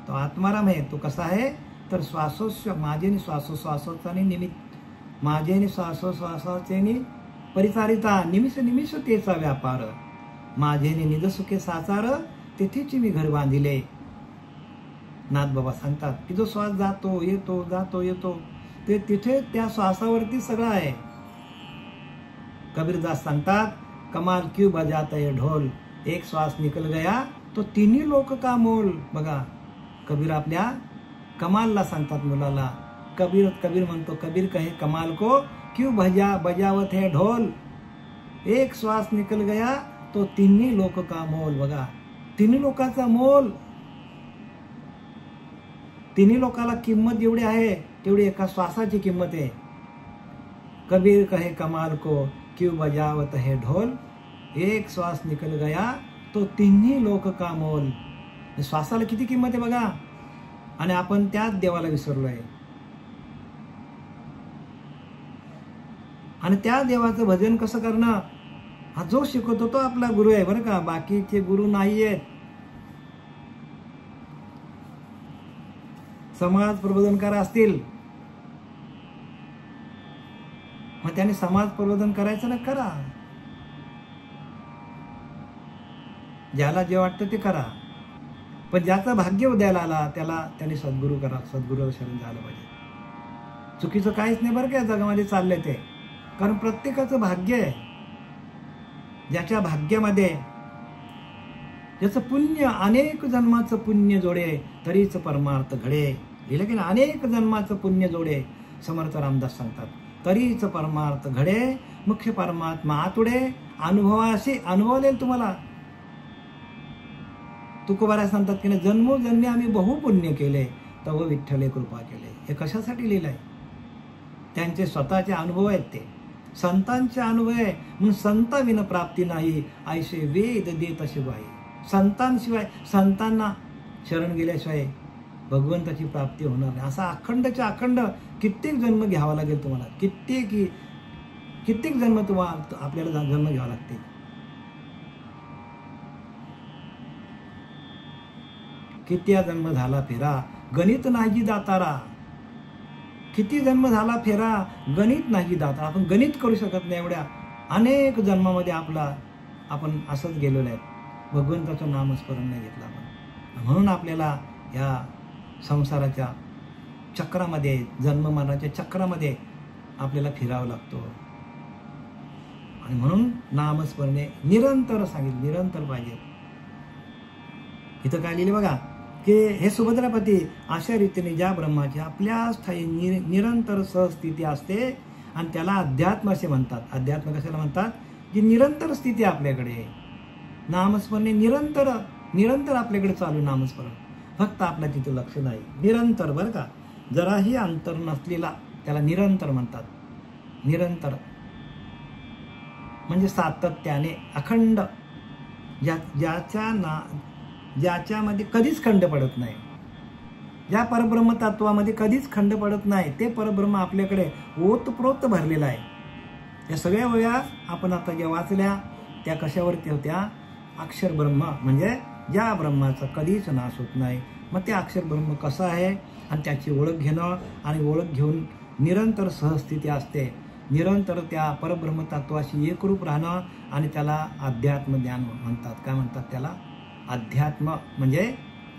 तो आत्माराम आहे. तो कसा आहे तर श्वासोश्वास माझेने श्वासोश्वासाने निमित्त, माझेने श्वासोश्वासाचे परिचारिता, निमिष निमिष तेचा व्यापार, माझेने निजसुखे साचार, तेथेची मी घर बांधिले. नाथ बाबा सांगतात की जो श्वास जातो येतो जातो येतो ते तिथे त्या श्वासावरती सगळं आहे. कबीरदास सांगतात कमाल क्यों बजाता है ढोल, एक श्वास निकल गया तो तिन्ही लोक का मोल. बघा कबीर आपल्या कमालला सांगतात मुलाला. कबीर म्हणतो कबीर कहे कमाल को क्यों बजावत है ढोल, एक श्वास निकल गया तो तिन्ही लोक का मोल. बघा तिन्ही लोकांचा मोल. तिन्ही लोकाला किंमत जेवढी आहे तेवढी एका श्वासाची किंमत आहे. कबीर कहे कमाल को क्यों बजावत है ढोल, एक श्वास निकल गया तो तिन्ही लोक का मोल. श्वासाला किती किंमत आहे बघा. आणि आपण त्याच देवाला विसरलोय. आणि त्या देवाचं भजन कसं करणं हा जो शिकवतो तो आपला गुरु आहे बरं का, बाकीचे गुरु नाही आहेत. समाज प्रबोधनकार असतील मग त्याने समाज प्रबोधन करायचं ना, करा. ज्याला जे वाटतं ते करा, पण ज्याचं भाग्य उद्याला आला त्याने सद्गुरू करा, सद्गुरू शरण झालं पाहिजे. चुकीचं काहीच नाही बरं का जगामध्ये चाललंय ते. कारण प्रत्येकाचं भाग्य आहे. ज्याच्या भाग्यामध्ये ज्याचं पुण्य अनेक जन्माचं पुण्य जोडे तरीच परमार्थ घडे. लिहिलं की ना, अनेक जन्माचं पुण्य जोडे. समर्थ रामदास सांगतात तरीच परमार्थ घडे, मुख्य परमात्मा आतुडे, अनुभवाशी अनुभवलेल तुम्हाला. तुकोबारा सांगतात की जन्मोजन्मी आम्ही बहुपुण्य केले तव विठ्ठले कृपा केले. हे कशासाठी लिहिलंय? त्यांचे स्वतःचे अनुभव आहेत ते. संतांचे अनुभव आहे म्हणून संताविन प्राप्ती नाही, ऐसे वेद देत असे बाई. संतांशिवाय, संतांना शरण गेल्याशिवाय भगवंताची प्राप्ती होणार नाही. असा अखंडच्या अखंड कित्येक जन्म घ्यावा लागेल तुम्हाला. कित्येक जन्म तुम्हाला आपल्याला जन्म घ्यावा लागते. किती जन्म झाला फेरा गणित नाही दातारा. किती जन्म झाला फेरा गणित नाही दातारा. आपण गणित करू शकत नाही. एवढ्या अनेक जन्मामध्ये आपण असंच गेलेलो आहे. भगवंताचं नामस्मरण नाही घेतलं आपण. म्हणून आपल्याला या संसाराच्या चक्रामध्ये, जन्म मरणाच्या चक्रामध्ये आपल्याला फिरावं लागतो. आणि म्हणून नामस्मरणे निरंतर सांगितलं, निरंतर पाहिजे. इथं काय लिहिले बघा की हे सुभद्रापती अशा रीतीने ज्या ब्रह्माची आपल्या स्थायी निरंतर सहस्थिती असते आणि त्याला अध्यात्म असे म्हणतात. अध्यात्म कशाला म्हणतात? जी निरंतर स्थिती आपल्याकडे, नामस्मरणे निरंतर निरंतर आपल्याकडे चालू नामस्मरण, फक्त आपल्या तिथे लक्ष नाही, निरंतर. बरं का, जराही अंतर नसलेला त्याला निरंतर म्हणतात. निरंतर म्हणजे सातत्याने अखंड, ज्याच्यामध्ये कधीच खंड पडत नाही, ज्या परब्रह्म तत्वामध्ये कधीच खंड पडत नाही, ते परब्रह्म आपल्याकडे ओतप्रोत भरलेलं आहे. या सगळ्या वेळा आपण आता ज्या वाचल्या त्या कशावरती होत्या? अक्षर ब्रह्म, म्हणजे ज्या ब्रह्माचा कधीच नाश होत नाही. मग ते अक्षर ब्रह्म कसं आहे आणि त्याची ओळख घेणं आणि ओळख घेऊन निरंतर सहस्थिती असते, निरंतर त्या परब्रह्म तत्वाशी एकरूप राहणं, आणि त्याला अध्यात्म ज्ञान म्हणतात. काय म्हणतात त्याला? अध्यात्म. म्हणजे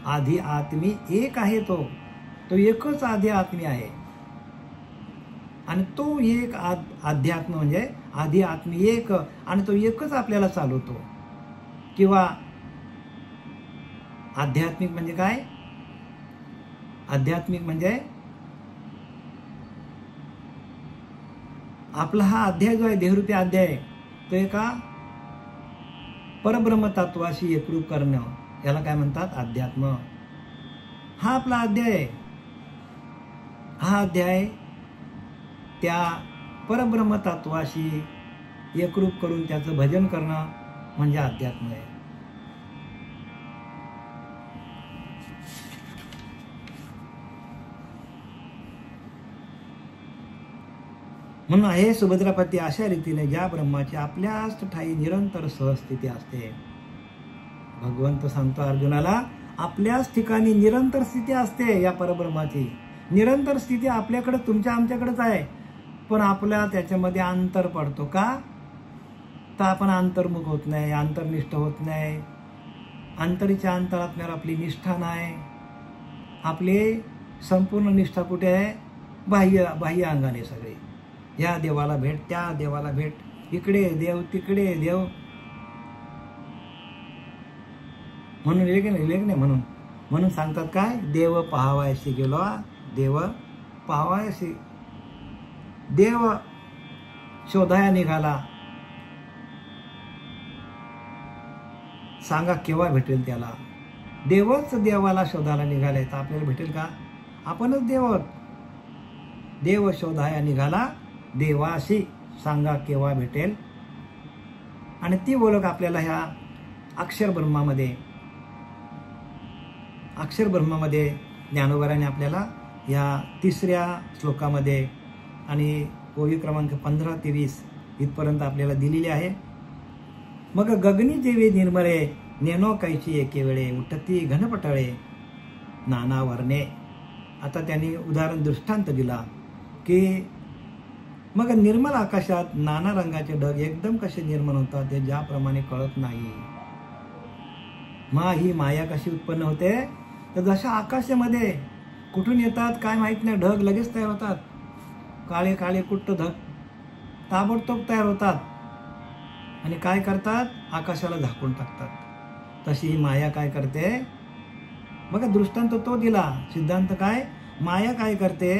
आधी आत्मी एक आहे, तो एकच आधी आत्मी आहे. आणि तो एक अध्यात्म म्हणजे आधी आत्मी एक, आणि तो एकच आपल्याला चालवतो. किंवा आध्यात्मिक म्हणजे काय? आध्यात्मिक म्हणजे आपला हा अध्याय जो आहे, देहरूपी अध्याय, तो एका परब्रह्म तत्वाशी एकरूप करणं, याला काय म्हणतात? अध्यात्म. हा आपला अध्याय आहे. हा अध्याय त्या परब्रह्म तत्वाशी एकरूप करून त्याचं भजन करणं म्हणजे अध्यात्म आहे. म्हणून हे सुभद्रापती अशा रीतीने ज्या ब्रह्माची आपल्याच ठाई निरंतर सहस्थिती असते. भगवंत सांगतो अर्जुनाला, आपल्याच ठिकाणी निरंतर स्थिती असते या परब्रह्माची. निरंतर स्थिती आपल्याकडे, तुमच्या आमच्याकडेच आहे, पण आपल्या त्याच्यामध्ये अंतर पडतो. का? तर आपण अंतर्मुख होत नाही, अंतर्निष्ठ होत नाही. अंतरीच्या अंतरात्म्यावर आपली निष्ठा नाही. आपली संपूर्ण निष्ठा कुठे आहे? बाह्य अंगाने सगळे. या देवाला भेट, त्या देवाला भेट, इकडे देव तिकडे देव. म्हणून नाही म्हणून सांगतात काय? देव पाहावायशी गेलो, देव पाहावायशी, देव शोधाया निघाला, सांगा केव्हा भेटेल त्याला. देवच देवाला शोधायला निघाले, तर आपल्याला भेटेल का? आपणच देव आहोत. देव शोधाया निघाला, देवाशी सांगा केव्हा भेटेल. आणि ती ओळख आपल्याला ह्या अक्षर ब्रह्मामध्ये ज्ञानोबाराने आपल्याला या 3ऱ्या श्लोकामध्ये आणि ओवी क्रमांक 15 ते 20 इथपर्यंत आपल्याला दिलेली आहे. मग गगनी जेवे निर्मळे, नेनो कैची एके वेळे, उठती घनपटळे नाना वर्णे. आता त्यांनी उदाहरण दृष्टांत दिला की मग निर्मल आकाशात नाना रंगाचे ढग एकदम कसे निर्माण होतात ते ज्याप्रमाणे कळत नाही. ही माया कशी उत्पन्न होते? तर जशा आकाशामध्ये कुठून येतात काय माहित नाही, ढग लगेच तयार होतात. काळे काळे कुट्ट ढग ताबडतोब तयार होतात आणि काय करतात? आकाशाला झाकून टाकतात. तशी ही माया काय करते? बघा दृष्टांत तो दिला. सिद्धांत काय? माया काय करते?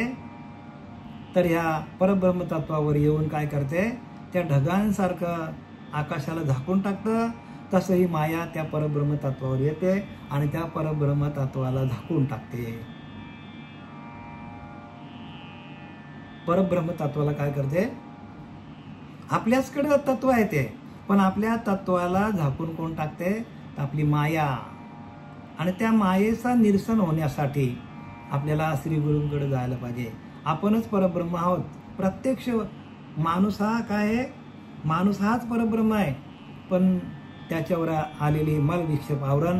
तर ह्या परब्रह्म तत्वावर येऊन काय करते? त्या ढगांसारखं आकाशाला झाकून टाकतं. तसं ही माया त्या परब्रह्म तत्वावर येते आणि त्या परब्रह्म तत्वाला झाकून टाकते. परब्रह्म तत्वाला काय करते? आपल्याचकडे तत्व आहे ते, पण आपल्या तत्वाला झाकून कोण टाकते? तर आपली माया. आणि त्या मायेचा निरसन होण्यासाठी आपल्याला श्री गुरूंकडे जायला पाहिजे. आपणच परब्रह्म आहोत. प्रत्यक्ष माणूस हा काय आहे? माणूस हाच परब्रह्म आहे, पण त्याच्यावर आलेली मल विक्षेप आवरण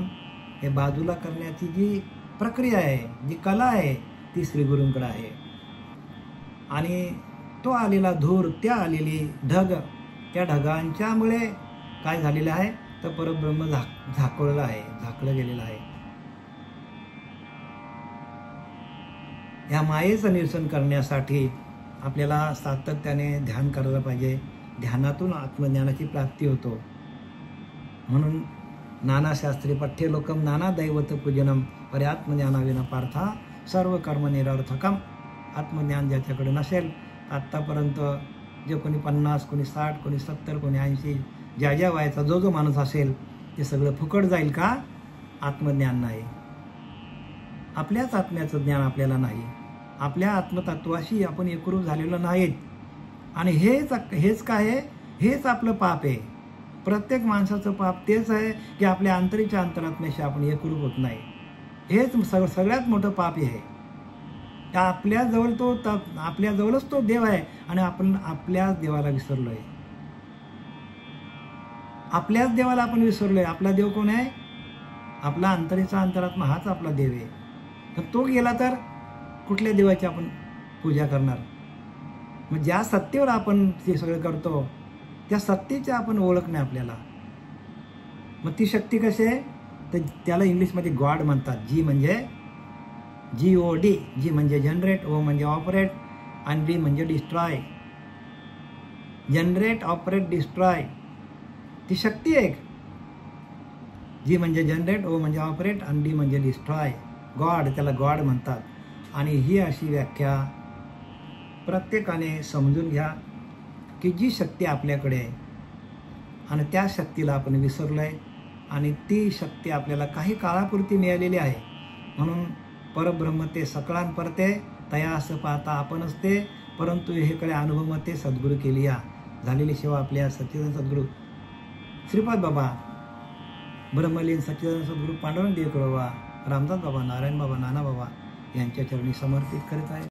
हे बाजूला करण्याची जी प्रक्रिया आहे, जी कला आहे, ती श्री गुरूंकडे आहे. आणि तो आलेला धूर, त्या आलेली ढग, त्या ढगांच्यामुळे काय झालेलं आहे? तर परब्रह्म झाकळलं आहे, झाकलं गेलेलं आहे. या मायेचं निरसन करण्यासाठी आपल्याला सातत्याने ध्यान करायला पाहिजे. ध्यानातून आत्मज्ञानाची प्राप्ती होतो. म्हणून नानाशास्त्री पठ्यलोकम नाना दैवत पूजनम पर्यात्मज्ञानाविना पार्था सर्व कर्म निरर्थकम. आत्मज्ञान ज्याच्याकडे नसेल, आत्तापर्यंत जे कोणी 50, कोणी 60, कोणी 70, कोणी 80, ज्या वयाचा जो माणूस असेल ते सगळं फुकट जाईल का? आत्मज्ञान नाही. आपल्याच आत्म्याचं ज्ञान आपल्याला नाही. आपल्या आत्मतत्वाशी आपण एकरूप झालेलो नाहीत. आणि हेच काय आहे? हेच आपलं पाप आहे. प्रत्येक माणसाचं पाप तेच आहे की आपल्या अंतरीच्या अंतरात्म्याशी आपण एकरूप होत नाही. हेच सगळ्यात मोठं पाप आहे. आपल्याजवळच तो देव आहे आणि आपण आपल्याच देवाला विसरलोय. आपल्याच देवाला आपण विसरलोय. आपला देव कोण आहे? आपला अंतरीचा अंतरात्मा हाच आपला देव आहे. तर तो गेला तर कुठल्या देवाची आपण पूजा करणार? मग ज्या सत्तेवर आपण ते सगळं करतो त्या सत्तेची आपण ओळख नाही आपल्याला. मग ती शक्ती कशी आहे? तर त्याला इंग्लिशमध्ये गॉड म्हणतात. जी म्हणजे GOD. जी म्हणजे जनरेट, ओ म्हणजे ऑपरेट आणि डी म्हणजे डिस्ट्रॉय. जनरेट, ऑपरेट, डिस्ट्रॉय ती शक्ती आहे. जी म्हणजे जनरेट, ओ म्हणजे ऑपरेट आणि डी म्हणजे डिस्ट्रॉय. गॉड, त्याला गॉड म्हणतात. आणि ही अशी व्याख्या प्रत्येकाने समजून घ्या की जी शक्ती आपल्याकडे आहे आणि त्या शक्तीला आपण विसरलोय आणि ती शक्ती आपल्याला काही काळापुरती मिळालेली आहे. म्हणून परब्रह्म ते सकळान परते तया असं पाहता आपण असते, परंतु हे कडे अनुभव मते सद्गुरू केली या. झालेली सेवा आपल्या सच्चिदानंद सद्गुरू श्रीपाद बाबा, ब्रह्मलीन सच्चिदानंद सद्गुरू पांडुरंग देवकर बाबा, रामदास बाबा, नारायण बाबा, नाना बाबा यांच्या चरणी समर्पित करीत आहे.